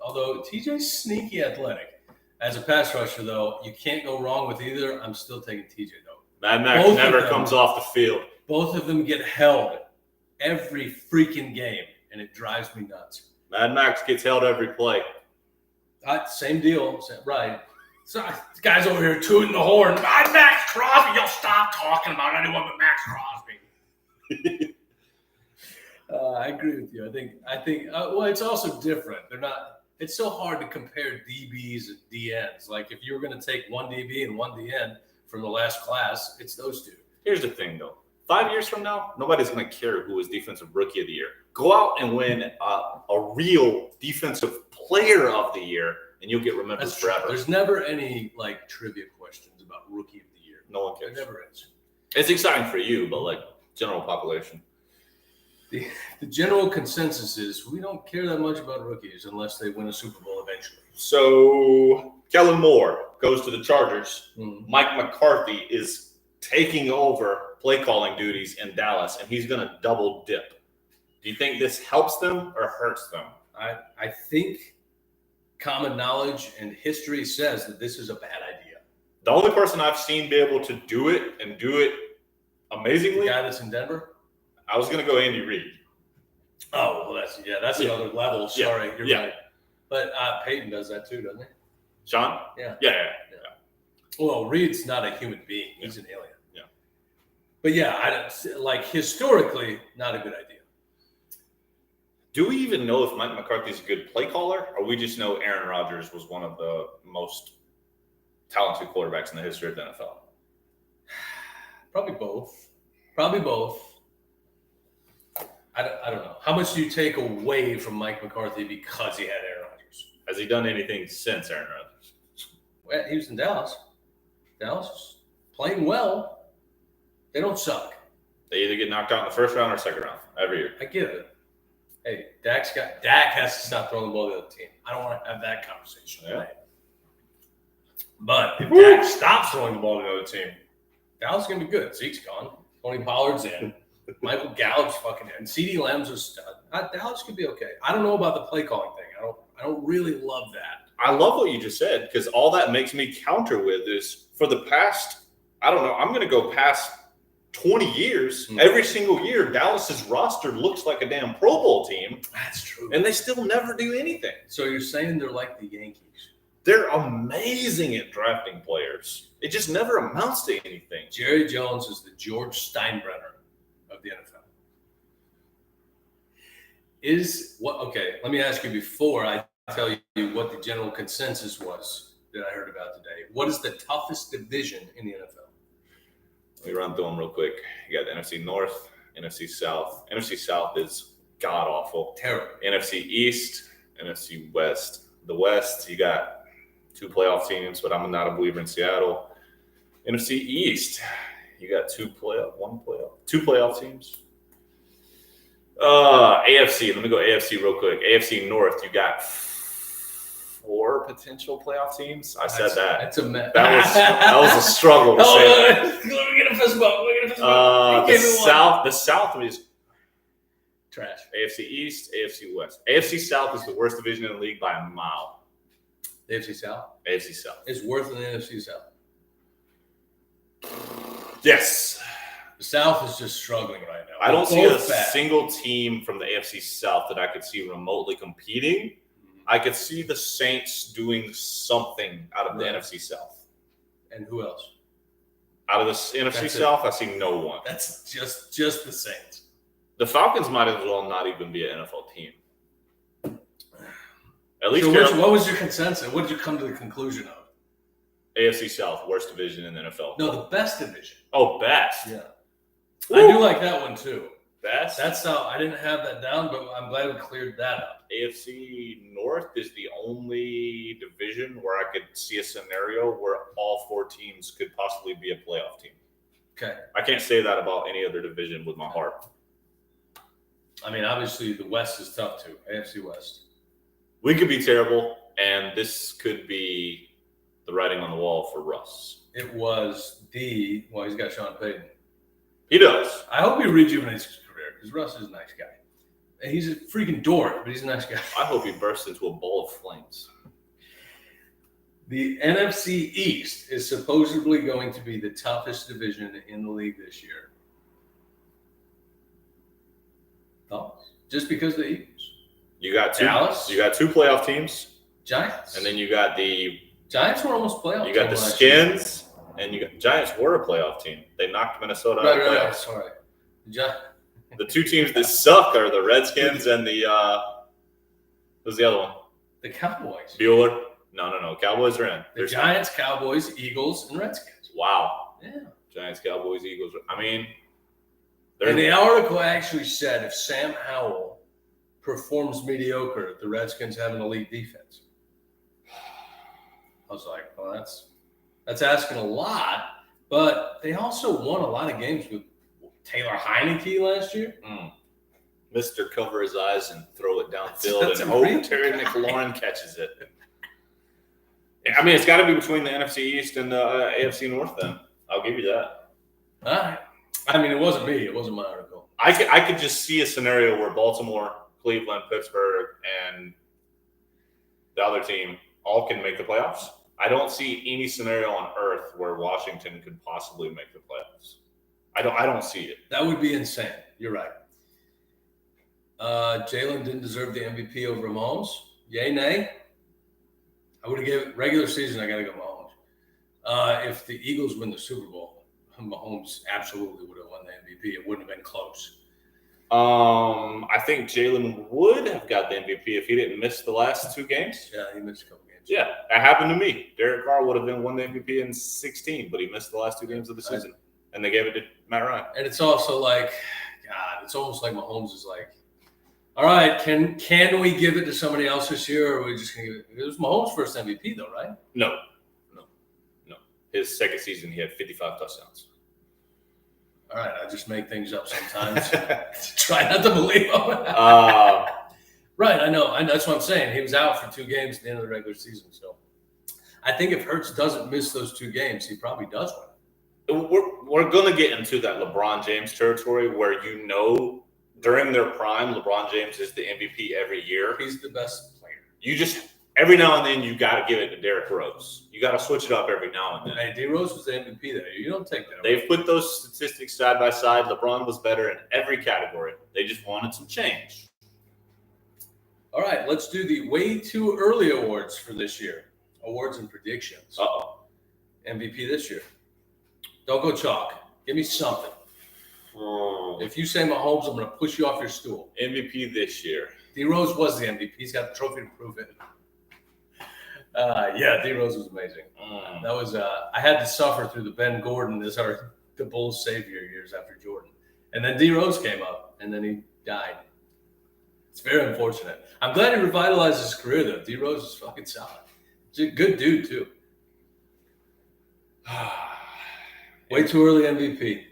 Although TJ's sneaky athletic. As a pass rusher, though, you can't go wrong with either. I'm still taking TJ, though. Mad Max never comes off the field. Both of them get held every freaking game, and it drives me nuts. Mad Max gets held every play. Same deal. Right. So this guy's over here tooting the horn. I'm Max Crosby. You'll stop talking about anyone but Max Crosby. I agree with you. I think. Well, it's also different. They're not. It's so hard to compare DBs and DNs. Like if you were going to take one DB and one DN from the last class, it's those two. Here's the thing, though. 5 years from now, nobody's going to care who was Defensive Rookie of the Year. Go out and win a real Defensive Player of the Year, and you'll get remembered forever. There's never any trivia questions about Rookie of the Year. No one cares. There never is. It's exciting for you, but general population. The general consensus is we don't care that much about rookies unless they win a Super Bowl eventually. So Kellen Moore goes to the Chargers. Mm-hmm. Mike McCarthy is taking over play calling duties in Dallas, and he's going to double dip. Do you think this helps them or hurts them? I think common knowledge and history says that this is a bad idea. The only person I've seen be able to do it and do it amazingly. The guy that's in Denver? I was going to go Andy Reid. Oh, well, that's another level. Sorry, you're right. But Peyton does that too, doesn't he? Sean? Yeah. Well, Reid's not a human being. He's an alien. Yeah. But historically, not a good idea. Do we even know if Mike McCarthy's a good play caller, or we just know Aaron Rodgers was one of the most talented quarterbacks in the history of the NFL? Probably both. I don't know. How much do you take away from Mike McCarthy because he had Aaron Rodgers? Has he done anything since Aaron Rodgers? Well, he was in Dallas. Dallas is playing well. They don't suck. They either get knocked out in the first round or second round every year. I get it. Hey, Dak has to stop throwing the ball to the other team. I don't want to have that conversation today. But if Dak stops throwing the ball to the other team, Dallas is going to be good. Zeke's gone. Tony Pollard's in. Michael Gallup's fucking in. CeeDee Lamb's a stud. Dallas could be okay. I don't know about the play calling thing. I don't really love that. I love what you just said, because all that makes me counter with is for the past, I'm going to go past 20 years. Mm-hmm. Every single year, Dallas's roster looks like a damn Pro Bowl team. That's true. And they still never do anything. So you're saying they're like the Yankees? They're amazing at drafting players. It just never amounts to anything. Jerry Jones is the George Steinbrenner of the NFL. Let me ask you before I tell you what the general consensus was that I heard about today. What is the toughest division in the NFL? Let me run through them real quick. You got the NFC North, NFC South. NFC South is god-awful. Terrible. NFC East, NFC West. The West, you got 2 playoff teams, but I'm not a believer in Seattle. NFC East, you got 2 playoff teams. AFC, let me go AFC real quick. AFC North, you got 4 potential playoff teams. I said that. That's a mess. That was a struggle to say that. Let me get a fist bump. The South is trash. AFC East, AFC West. AFC South is the worst division in the league by a mile. The AFC South? AFC South. It's worse than the NFC South. Yes. The South is just struggling right now. I don't see a single team from the AFC South that I could see remotely competing. I could see the Saints doing something out of the NFC South. And who else? Out of the NFC South, I see no one. That's just the Saints. The Falcons might as well not even be an NFL team. At least. So what was your consensus? What did you come to the conclusion of? AFC South, worst division in the NFL. No, the best division. Oh, best. Yeah. Woo! I do like that one too. Best? That's how I didn't have that down, but I'm glad we cleared that up. AFC North is the only division where I could see a scenario where all 4 teams could possibly be a playoff team. Okay. I can't say that about any other division with my heart. I mean, obviously the West is tough too. AFC West. We could be terrible, and this could be the writing on the wall for Russ. It was he's got Sean Payton. He does. I hope he rejuvenates his career because Russ is a nice guy. And he's a freaking dork, but he's a nice guy. I hope he bursts into a ball of flames. The NFC East is supposedly going to be the toughest division in the league this year. Thoughts? Just because the Eagles. You got 2. Dallas. You got 2 playoff teams. Giants. And then you got the Giants were almost playoff. You got the Skins, and you got Giants were a playoff team. They knocked Minnesota out of the playoffs. Sorry. The 2 teams that suck are the Redskins and the who's the other one? The Cowboys. Bueller. No. Cowboys are in. The Giants, Cowboys, Eagles, and Redskins. Wow. Yeah. Giants, Cowboys, Eagles. I mean, and the article actually said if Sam Howell performs mediocre, the Redskins have an elite defense. I was like, well, that's asking a lot, but they also won a lot of games with Taylor Heineke last year. Mr. Cover his eyes and throw it downfield and hope Terry McLaurin catches it. I mean, it's got to be between the NFC East and the AFC North then. I'll give you that. All right. I mean, it wasn't me. It wasn't my article. I could just see a scenario where Baltimore, Cleveland, Pittsburgh, and the other team all can make the playoffs. I don't see any scenario on earth where Washington could possibly make the playoffs. I don't see it. That would be insane. You're right. Jalen didn't deserve the MVP over Mahomes. Yay, nay? I would have given regular season. I got to go Mahomes. If the Eagles win the Super Bowl, Mahomes absolutely would have won the MVP. It wouldn't have been close. I think Jalen would have got the MVP if he didn't miss the last 2 games. Yeah, he missed a couple games. Yeah, that happened to me. Derek Carr would have won the MVP in 16, but he missed the last 2 games of the season, and they gave it to Matt Ryan. And it's also like, God, it's almost like Mahomes is like, all right, can we give it to somebody else this year, or are we just going to give it? It was Mahomes' first MVP, though, right? No. His second season, he had 55 touchdowns. All right, I just make things up sometimes. Try not to believe them. Right, I know. That's what I'm saying. He was out for 2 games at the end of the regular season. So I think if Hurts doesn't miss those 2 games, he probably does win. We're going to get into that LeBron James territory where during their prime, LeBron James is the MVP every year. He's the best player. You just every now and then you got to give it to Derrick Rose. You got to switch it up every now and then. Hey, D Rose was the MVP there. You don't take that away. They've put those statistics side by side. LeBron was better in every category. They just wanted some change. All right, let's do the way too early awards for this year. Awards and predictions. Uh-oh. MVP this year. Don't go chalk. Give me something. If you say Mahomes, I'm going to push you off your stool. MVP this year. D Rose was the MVP. He's got the trophy to prove it. Yeah, D Rose was amazing. That was I had to suffer through the Ben Gordon as the Bulls' savior years after Jordan, and then D Rose came up, and then he died. It's very unfortunate. I'm glad he revitalized his career though. D Rose is fucking solid. Good dude, too. Way too early MVP.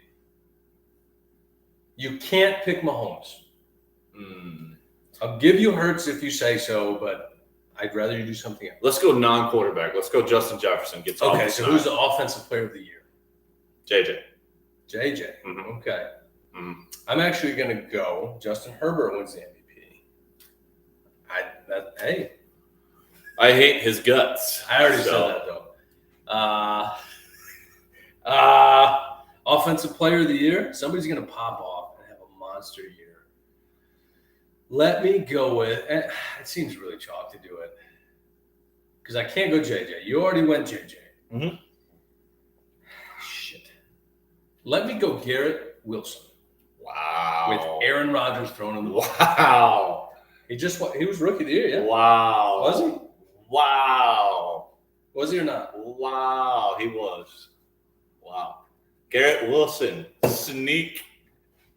You can't pick Mahomes. I'll give you Hurts if you say so, but I'd rather you do something else. Let's go non-quarterback. Let's go Justin Jefferson. Okay, so who's the offensive player of the year? JJ. JJ. Okay. I'm actually going to go Justin Herbert wins the MVP. Hey. I hate his guts. I already said that, though. Offensive player of the year? Somebody's going to pop off and have a monster year. Let me go with – it seems really chalk to do it because I can't go JJ. You already went JJ. Shit. Let me go Garrett Wilson. Wow. With Aaron Rodgers throwing him the ball. Wow. He was rookie of the year, yeah? Wow. Was he? Wow. Was he or not? Wow. He was. Wow. Garrett Wilson, sneak.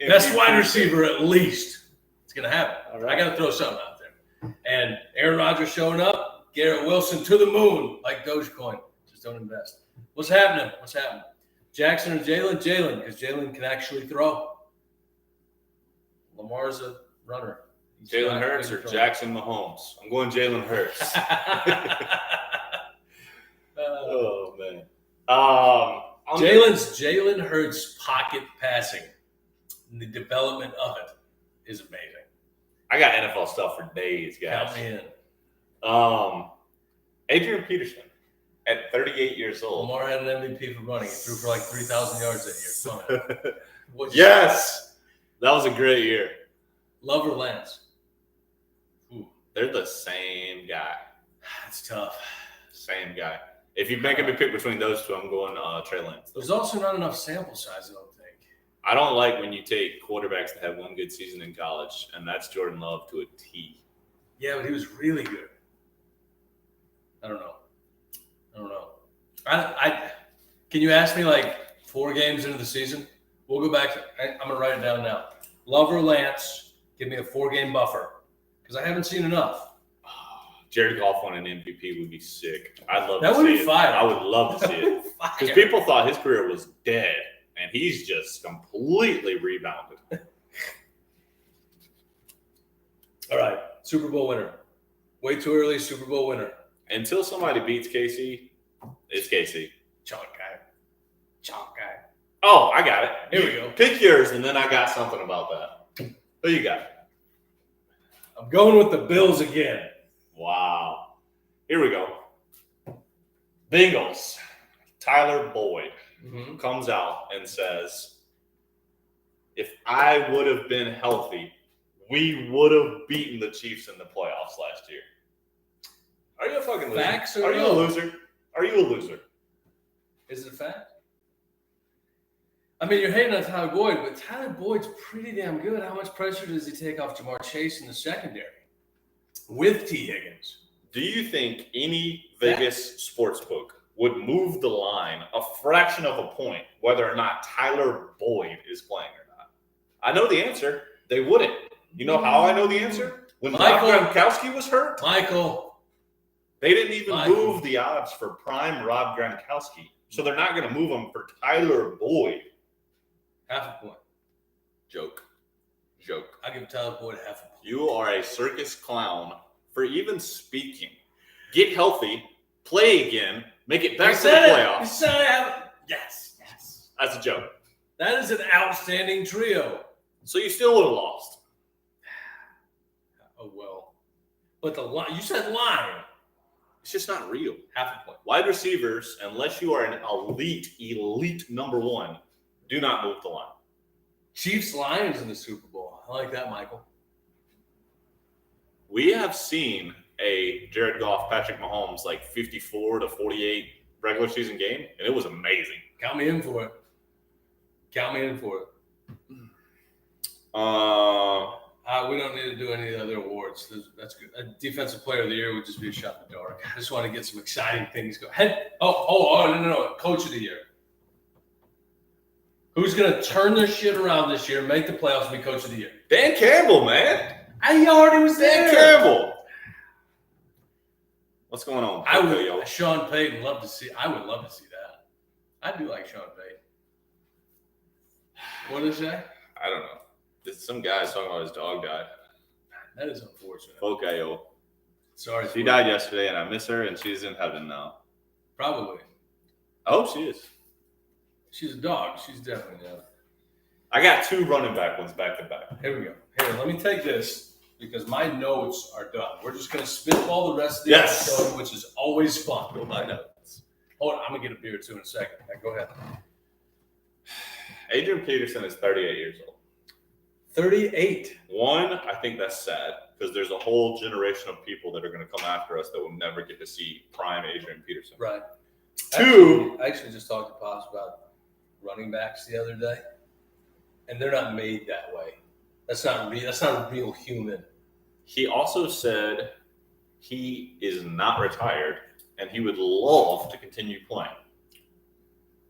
Best wide receiver at least. It's going to happen. All right. I got to throw something out there. And Aaron Rodgers showing up, Garrett Wilson to the moon like Dogecoin. Just don't invest. What's happening? Jackson or Jalen? Jalen, because Jalen can actually throw. Lamar's a runner. Jalen Hurts or Jackson Mahomes? I'm going Jalen Hurts. Oh, man. Jalen Hurts' pocket passing, the development of it is amazing. I got NFL stuff for days, guys. Count me in. Adrian Peterson at 38 years old. Lamar had an MVP for running. He threw for like 3,000 yards that year. Yes. That was a great year. Love or Lance? Ooh. They're the same guy. That's tough. Same guy. If you make me pick between those two, I'm going Trey Lance. There's also not enough sample size, I don't think. I don't like when you take quarterbacks that have one good season in college, and that's Jordan Love to a T. Yeah, but he was really good. I don't know. Can you ask me like 4 games into the season? We'll go back. I'm going to write it down now. Love or Lance, give me a 4-game buffer because I haven't seen enough. Jared Goff on an MVP would be sick. I'd love that to would see be it. fire. I would love to see it. Because people thought his career was dead, and he's just completely rebounded. All right, Super Bowl winner. Way too early, Super Bowl winner. Until somebody beats KC, it's KC. Chalk guy. Oh, I got it. Here we go. Pick yours, and then I got something about that. Who you got? I'm going with the Bills again. Wow. Here we go. Bengals. Tyler Boyd comes out and says, if I would have been healthy, we would have beaten the Chiefs in the playoffs last year. Are you a fucking loser? Facts or Are you no? a loser? Are you a loser? Is it a fact? I mean, you're hating on Tyler Boyd, but Tyler Boyd's pretty damn good. How much pressure does he take off Jamar Chase in the secondary with T. Higgins? Do you think any Vegas sportsbook would move the line a fraction of a point whether or not Tyler Boyd is playing or not? I know the answer. They wouldn't. You know how I know the answer? When Rob Gronkowski was hurt, they didn't even move the odds for prime Rob Gronkowski. So they're not going to move him for Tyler Boyd. Half a point. Joke. I'll give Tyler Boyd half a point. You are a circus clown for even speaking. Get healthy, play again, make it back to the playoffs. Yes. That's a joke. That is an outstanding trio. So you still would have lost. Oh, well. But the line, you said line. It's just not real. Half a point. Wide receivers, unless you are an elite number one, do not move the line. Chiefs Lions in the Super Bowl. I like that, Michael. We have seen a Jared Goff, Patrick Mahomes, like 54-48 regular season game, and it was amazing. Count me in for it. We don't need to do any other awards. That's good. A defensive player of the year would just be a shot in the dark. I just want to get some exciting things going. No. Coach of the year. Who's going to turn their shit around this year, make the playoffs, and be coach of the year? Dan Campbell, man. I already was there. Dan Campbell. What's going on? I would. Sean Payton love to see. I would love to see that. I do like Sean Payton. What did it say? I don't know. Some guy's talking about his dog died. That is unfortunate. Okay, Sorry. She died yesterday, and I miss her, and she's in heaven now. Probably. I hope she is. She's a dog. She's definitely in heaven. I got 2 running back ones back to back. Here we go. Here, let me take this because my notes are done. We're just going to spitball the rest of the episode, which is always fun. My notes. Hold on. I'm going to get a beer too in a second. Go ahead. Adrian Peterson is 38 years old. 38. One, I think that's sad because there's a whole generation of people that are going to come after us that will never get to see prime Adrian Peterson. Right. 2, I actually just talked to Pops about running backs the other day, and they're not made that way. That's not a real human. He also said he is not retired and he would love to continue playing.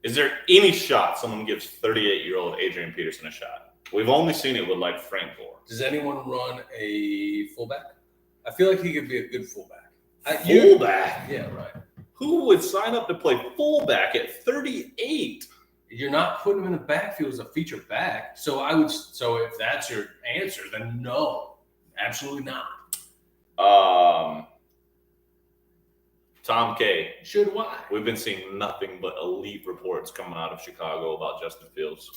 Is there any shot someone gives 38-year-old Adrian Peterson a shot? We've only seen it with like Frank Gore. Does anyone run a fullback? I feel like he could be a good fullback. Fullback? Yeah, right. Who would sign up to play fullback at 38? You're not putting him in the backfield as a feature back. So if that's your answer, then no, absolutely not. Tom K. Should why? We've been seeing nothing but elite reports coming out of Chicago about Justin Fields.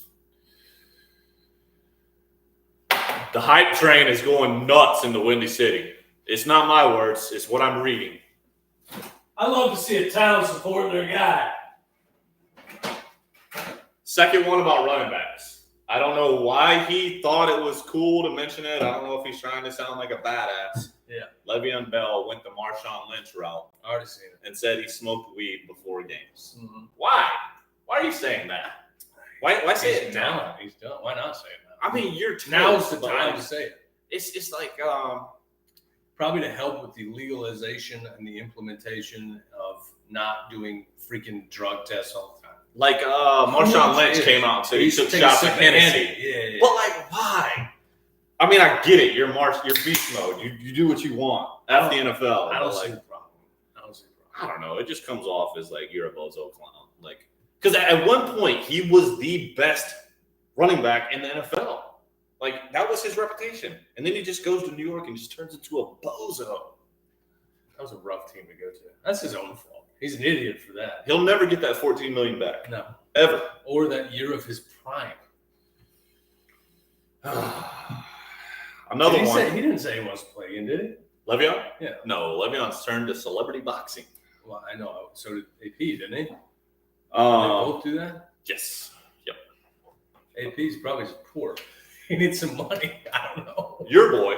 The hype train is going nuts in the Windy City. It's not my words. It's what I'm reading. I love to see a town supporting their guy. Second one about running backs. I don't know why he thought it was cool to mention it. I don't know if he's trying to sound like a badass. Yeah. Le'Veon Bell went the Marshawn Lynch route. I already seen it. And said he smoked weed before games. Mm-hmm. Why? Why are you saying that? Why say it now? He's done. Why not say it now? I mean, now's the time to say it. It's like probably to help with the legalization and the implementation of not doing freaking drug tests all the time. Like Marshawn Lynch came out and said he took shots of Hennessy. Yeah. But like, why? I mean, I get it. You're beast mode. You do what you want at the NFL. I don't see the problem. I don't know. It just comes off as like you're a bozo clown. Like, because at one point he was the best running back in the NFL. Like, that was his reputation. And then he just goes to New York and just turns into a bozo. That was a rough team to go to. That's his own fault. He's an idiot for that. He'll never get that $14 million back. No. Ever. Or that year of his prime. Another one. He didn't say he wants to play again, did he? Le'Veon? Yeah. No, Le'Veon's turned to celebrity boxing. Well, I know. So did AP, didn't he? Did they both do that? Yes. Yep. AP's probably just poor. He needs some money. I don't know. Your boy,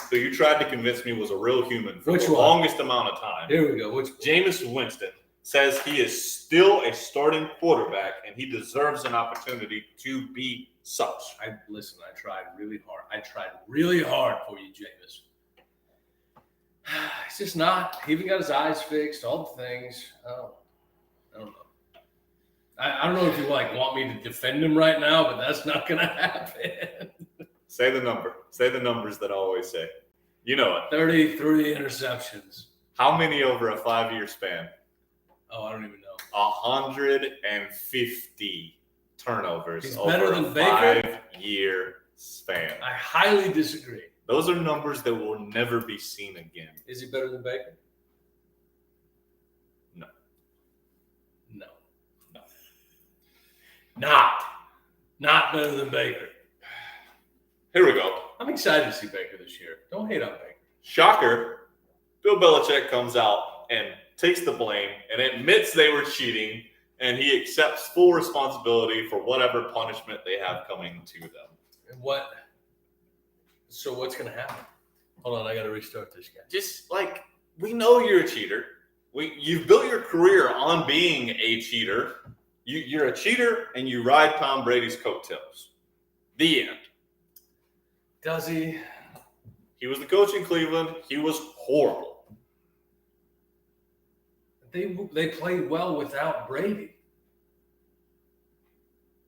who you tried to convince me was a real human for the longest amount of time. Here we go. Jameis Winston says he is still a starting quarterback and he deserves an opportunity to be such. I tried really hard. For you, Jameis. It's just not. He even got his eyes fixed, all the things. I don't know. I don't know if you want me to defend him right now, but that's not going to happen. Say the number. Say the numbers that I always say. You know it. 33 interceptions. How many over a 5-year span? Oh, I don't even know. 150 turnovers. He's over better than a Baker? 5-year span. I highly disagree. Those are numbers that will never be seen again. Is he better than Baker? No. Not better than Baker. Here we go. I'm excited to see Baker this year. Don't hate on Baker. Shocker. Bill Belichick comes out and takes the blame and admits they were cheating, and he accepts full responsibility for whatever punishment they have coming to them. So what's going to happen? Hold on, I got to restart this guy. Just like, we know you're a cheater. You've built your career on being a cheater. You're a cheater, and you ride Tom Brady's coattails. The end. Does he? He was the coach in Cleveland. He was horrible. They played well without Brady.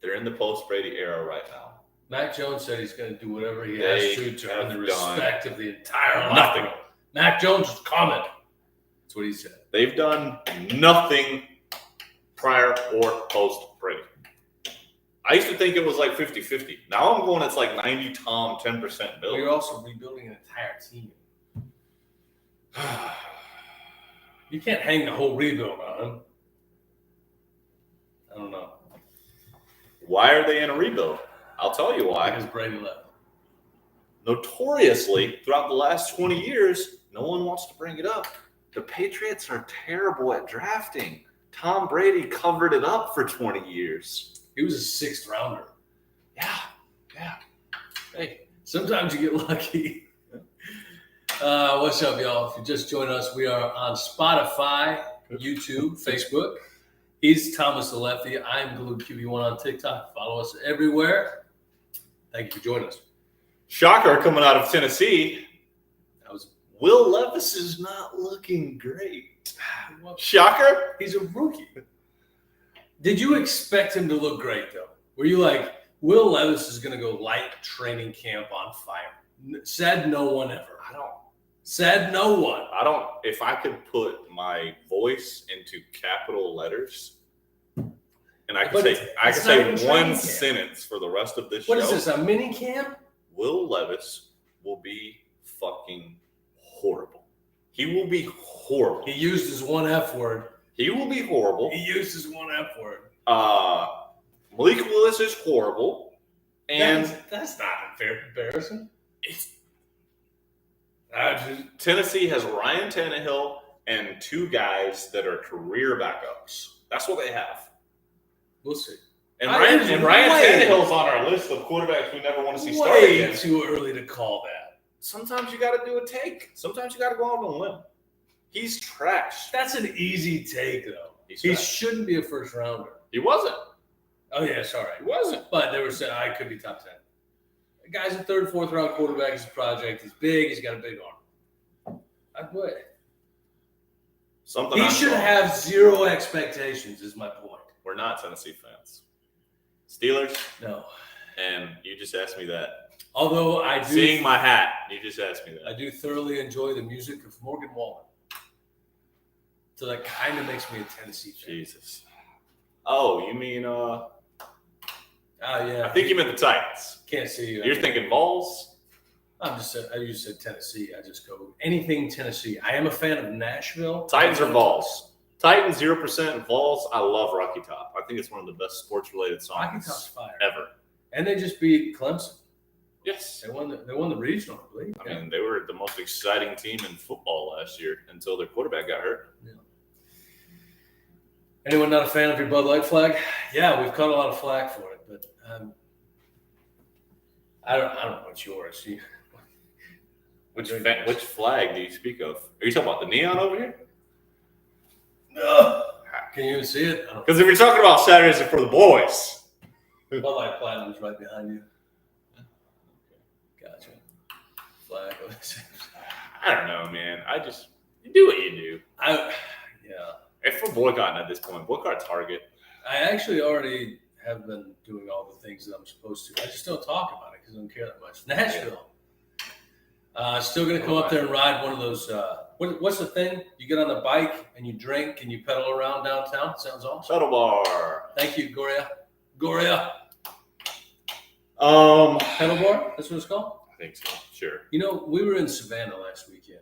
They're in the post-Brady era right now. Mac Jones said he's going to do whatever he has to earn the respect of the entire nothing. Mac Jones is coming. That's what he said. They've done nothing prior or post Brady. I used to think it was like 50-50. Now I'm going, it's like 90 Tom, 10% Bill. Well, you're also rebuilding an entire team. You can't hang the whole rebuild on him. I don't know. Why are they in a rebuild? I'll tell you why. Because Brady left. Notoriously, throughout the last 20 years, no one wants to bring it up. The Patriots are terrible at drafting. Tom Brady covered it up for 20 years. He was a 6th rounder. Yeah. Hey, sometimes you get lucky. What's up, y'all? If you just joined us, we are on Spotify, YouTube, Facebook. He's Thomas the Lefty. I'm Galoob QB1 on TikTok. Follow us everywhere. Thank you for joining us. Shocker coming out of Tennessee. That was Will Levis is not looking great. Shocker? He's a rookie. Did you expect him to look great, though? Were you like, Will Levis is going to go light training camp on fire? Said no one ever. Said no one. If I could put my voice into capital letters and I could say one sentence for the rest of this show. What is this, a mini camp? Will Levis will be fucking horrible. He will be horrible. He used his one F word. He will be horrible. He used his one F word. Malik Willis is horrible. And that's not a fair comparison. Tennessee has Ryan Tannehill and 2 guys that are career backups. That's what they have. We'll see. And Ryan Tannehill's on our list of quarterbacks we never want to see start again. Way too early to call that. Sometimes you got to do a take. Sometimes you got to go out on a limb. He's trash. That's an easy take, though. He shouldn't be a first rounder. He wasn't. Oh, yeah, sorry. He wasn't. But they were saying, I could be top 10. The guy's a 3rd, 4th round quarterback. He's a project. He's big. He's got a big arm. I'd wait. He should have 0 expectations, is my point. We're not Tennessee fans. Steelers? No. And you just asked me that. Although I do. Seeing my hat, you just asked me that. I do thoroughly enjoy the music of Morgan Wallen. So that kind of makes me a Tennessee fan. Jesus. Oh, you mean, yeah. I think you meant the Titans. Can't see you. You're thinking Vols? I just said Tennessee. I just go anything Tennessee. I am a fan of Nashville. Titans or Vols? Titans 0%. Vols. I love Rocky Top. I think it's one of the best sports-related songs Rocky Top's fire ever. And they just beat Clemson. Yes, they won the regional, I believe. I mean, they were the most exciting team in football last year until their quarterback got hurt. Yeah. Anyone not a fan of your Bud Light flag? Yeah, we've caught a lot of flack for it, but I don't know what's yours. Which flag do you speak of? Are you talking about the neon over here? No. Can you even see it? Because if you're talking about Saturdays for the boys. Bud Light Platinum's right behind you. Gotcha. Flag. I don't know, man. You do what you do. Yeah. If we're boycotting at this point, boycott Target. I actually already have been doing all the things that I'm supposed to. I just don't talk about it because I don't care that much. Nashville. Still going to come up there and ride one of those. What's the thing? You get on the bike and you drink and you pedal around downtown. Sounds awesome. Pedal bar. Thank you, Goria. Goria. Pedal bar? That's what it's called? I think so. Sure. You know, we were in Savannah last weekend.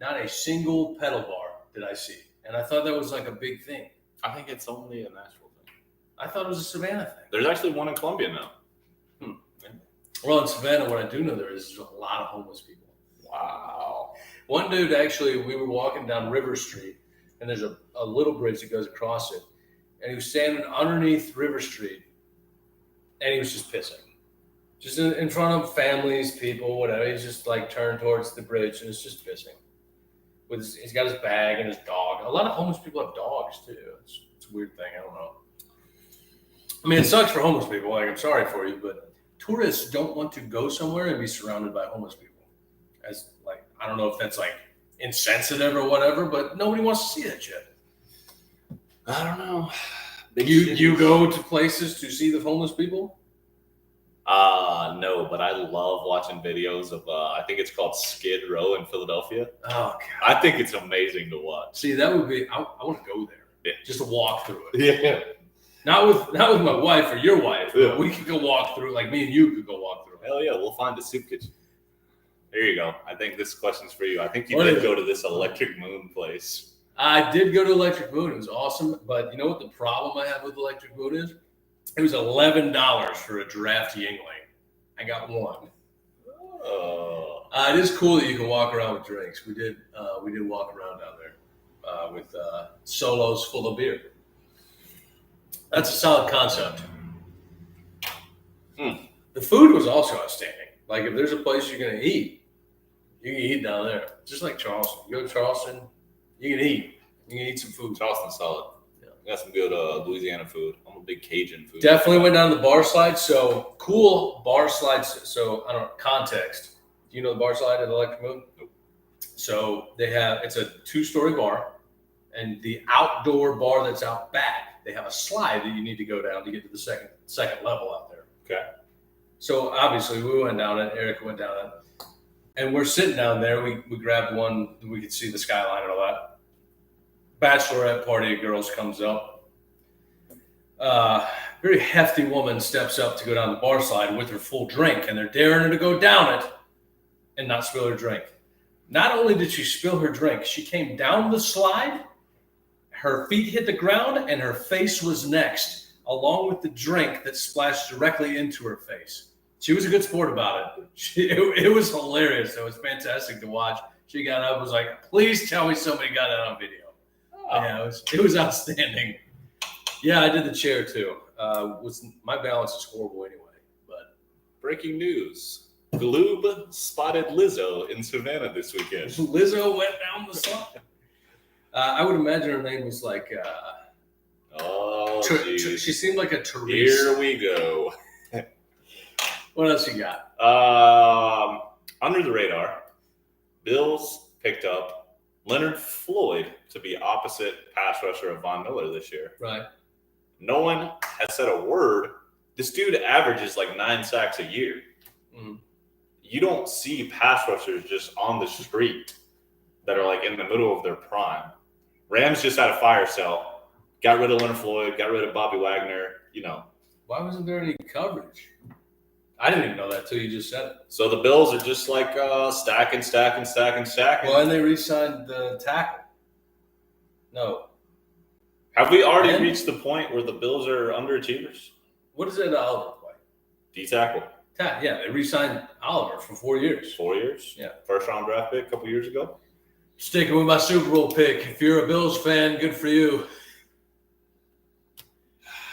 Not a single pedal bar did I see. And I thought that was like a big thing. I think it's only a Nashville thing. I thought it was a Savannah thing. There's actually one in Columbia now. Yeah. Well, in Savannah, what I do know there is a lot of homeless people. Wow. One dude, actually, we were walking down River Street, and there's a little bridge that goes across it. And he was standing underneath River Street, and he was just pissing. Just in front of families, people, whatever. He's just like turned towards the bridge, and it's just pissing. He's got his bag and his dog. A lot of homeless people have dogs, too. It's a weird thing. I don't know. I mean, it sucks for homeless people. Like, I'm sorry for you, but tourists don't want to go somewhere and be surrounded by homeless people. As like, I don't know if that's like insensitive or whatever, but nobody wants to see that shit. I don't know. You go to places to see the homeless people? No, but I love watching videos of, I think it's called Skid Row in Philadelphia. Oh, God. I think it's amazing to watch. See, that would be, I want to go there. Yeah. Just to walk through it. Yeah. Not with my wife or your wife. Yeah. But we could go walk through, like me and you could go walk through it. Hell yeah, we'll find a soup kitchen. There you go. I think this question's for you. I think you What did is go to this Electric Moon place. I did go to Electric Moon. It was awesome. But you know what the problem I have with Electric Moon is? It was $11 for a giraffe Yingling. I got one. Oh. It is cool that you can walk around with drinks. We did walk around down there with solos full of beer. That's a solid concept. The food was also outstanding. Like if there's a place you're gonna eat, you can eat down there. Just like Charleston. You go to Charleston, you can eat. You can eat some food. Charleston's solid. Yeah. We got some good Louisiana food. I'm a big Cajun food. Definitely went down the bar slide. So cool bar slides. So I don't know, context. Do you know the bar slide at Electric Moon? Nope. So it's a 2-story bar, and the outdoor bar that's out back, they have a slide that you need to go down to get to the second level out there. Okay. So obviously we went down it. Erica went down it, and we're sitting down there. We grabbed one. We could see the skyline and all that. Bachelorette party of girls comes up. Very hefty woman steps up to go down the bar slide with her full drink, and they're daring her to go down it and not spill her drink. Not only did she spill her drink, she came down the slide, her feet hit the ground, and her face was next, along with the drink that splashed directly into her face. She was a good sport about it. It was hilarious. It was fantastic to watch. She got up and was like, please tell me somebody got that on video. Oh. Yeah, it was outstanding. Yeah, I did the chair too. My balance is horrible anyway. But breaking news. Galoob spotted Lizzo in Savannah this weekend. Lizzo went down the slide. I would imagine her name was like. She seemed like a Teresa. Here we go. What else you got? Under the radar, Bills picked up Leonard Floyd to be opposite pass rusher of Von Miller this year. Right. No one has said a word. This dude averages like 9 sacks a year. Mm-hmm. You don't see pass rushers just on the street that are like in the middle of their prime. Rams just had a fire sale. Got rid of Leonard Floyd, got rid of Bobby Wagner, Why wasn't there any coverage? I didn't even know that till you just said it. So the Bills are just like stacking. Well, and they re-signed the tackle. No. Have we already reached the point where the Bills are underachievers? What does Ed Oliver play? D-tackle. Yeah, they re-signed Oliver for 4 years. 4 years? Yeah. First-round draft pick a couple years ago. Sticking with my Super Bowl pick. If you're a Bills fan, good for you.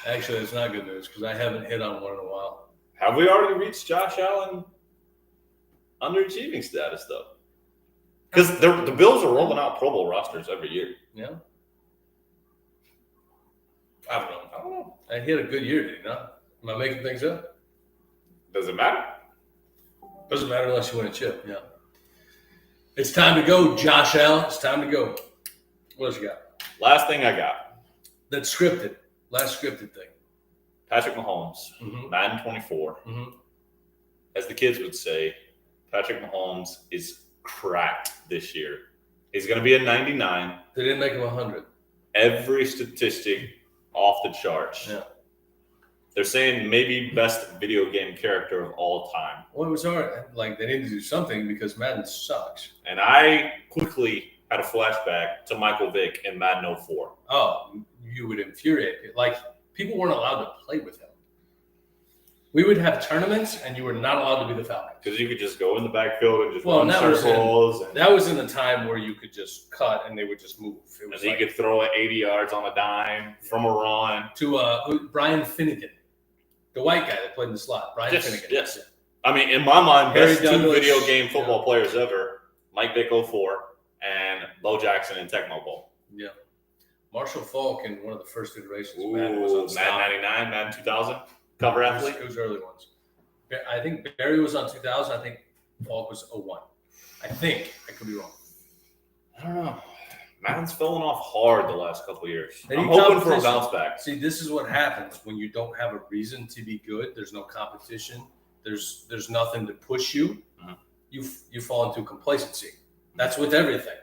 Actually, it's not good news because I haven't hit on one in a while. Have we already reached Josh Allen underachieving status, though? Because the Bills are rolling out Pro Bowl rosters every year. Yeah. I don't know. He had a good year, did he not? Am I making things up? Does it matter? Doesn't matter unless you win a chip, yeah. It's time to go, Josh Allen. It's time to go. What else you got? Last thing I got. That's scripted. Last scripted thing. Patrick Mahomes, Madden 24. Mm-hmm. As the kids would say, Patrick Mahomes is cracked this year. He's going to be a 99. They didn't make him 100. Every statistic off the charts. Yeah. They're saying maybe best video game character of all time. Well, it was hard. Like, they need to do something because Madden sucks. And I quickly had a flashback to Michael Vick in Madden 04. Oh, you would infuriate me. Like, people weren't allowed to play with him. We would have tournaments, and you were not allowed to be the Falcons. Because you could just go in the backfield and just run circles. That was in the time where you could just cut, and they would just move. It was and he could throw it 80 yards on a dime from a run. To Brian Finnegan, the white guy that played in the slot. Brian Finnegan. Yes. I mean, in my mind, best two video game football players ever, Mike Vick 04 and Bo Jackson in Tecmo Bowl. Yeah. Marshall Faulk in one of the first iterations of Madden was on Madden 99, Madden 2000, cover athlete. It was early ones. I think Barry was on 2000. I think Faulk was 01. I think. I could be wrong. I don't know. Madden's fallen off hard the last couple of years. I'm hoping for a bounce back. See, this is what happens when you don't have a reason to be good. There's no competition. there's nothing to push you. Mhm. You fall into complacency. That's with everything.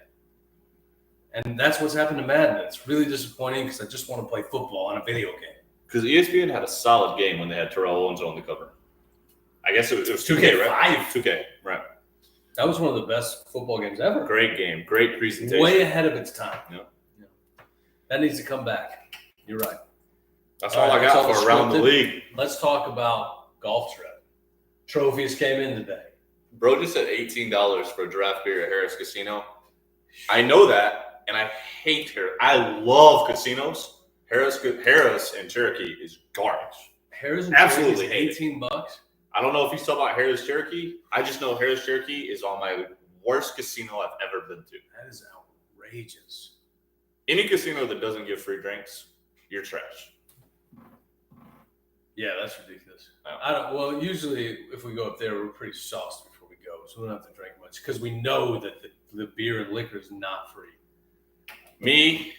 And that's what's happened to Madden. It's really disappointing because I just want to play football on a video game. Because ESPN had a solid game when they had Terrell Owens on the cover. I guess it was 2K, right? 2K, right. That was one of the best football games ever. Great game, great presentation. Way ahead of its time. Yeah. That needs to come back. You're right. That's all I got for around the league. Let's talk about golf trip. Trophies came in today. Bro just said $18 for a draft beer at Harris Casino. I know that, and I hate Harris. I love casinos. Harris and Cherokee is garbage. Harris and Absolutely Cherokee is $18. I don't know if you saw about Harris Cherokee. I just know Harris Cherokee is on my worst casino I've ever been to. That is outrageous. Any casino that doesn't give free drinks, you're trash. Yeah, that's ridiculous. No. Well, usually if we go up there, we're pretty sauced before we go, so we don't have to drink much because we know that the beer and liquor is not free. Me,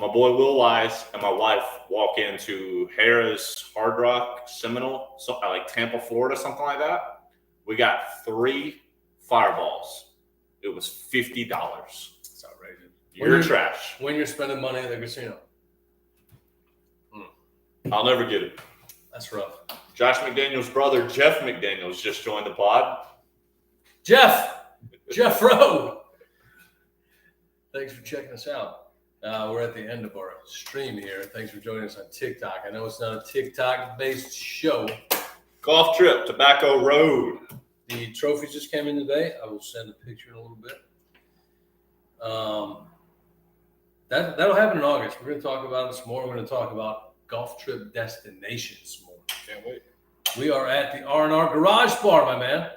my boy Will Wise, and my wife walk into Harris Hard Rock Seminole, like Tampa, Florida, something like that. We got 3 fireballs. It was $50. It's outrageous. You're trash. When you're spending money at the casino. I'll never get it. That's rough. Josh McDaniel's brother, Jeff McDaniels, just joined the pod. Jeff Rowe. Thanks for checking us out. We're at the end of our stream here. Thanks for joining us on TikTok. I know it's not a TikTok-based show. Golf trip, Tobacco Road. The trophies just came in today. I will send a picture in a little bit. That'll happen in August. We're going to talk about this more. We're going to talk about golf trip destinations more. Can't wait. We are at the R&R Garage Bar, my man.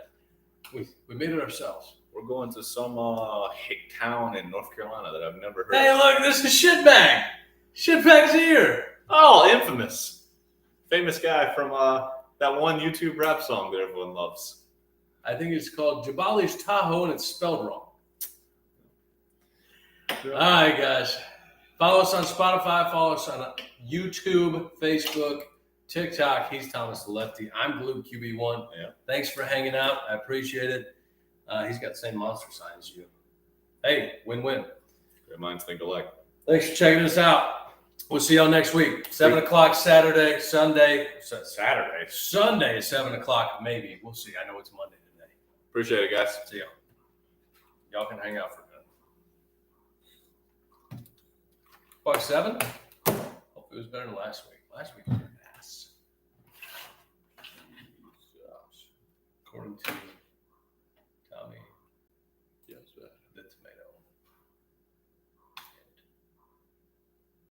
We made it ourselves. We're going to some town in North Carolina that I've never heard Hey, of. look, this is Shitbag. Shitbag's here. Oh, infamous. Famous guy from that one YouTube rap song that everyone loves. I think it's called Jabali's Tahoe, and it's spelled wrong. All right, guys. Follow us on Spotify. Follow us on YouTube, Facebook, TikTok. He's Thomas the Lefty. I'm Galoob QB1. Yeah. Thanks for hanging out. I appreciate it. He's got the same monster sign as you. Hey, win-win. Great minds think alike. Thanks for checking us out. We'll see y'all next week. 7 o'clock Saturday, Sunday. Sunday, 7 o'clock, maybe. We'll see. I know it's Monday today. Appreciate it, guys. See y'all. Y'all can hang out for a minute. Buck 7? Hope it was better than last week. Last week was an ass. According to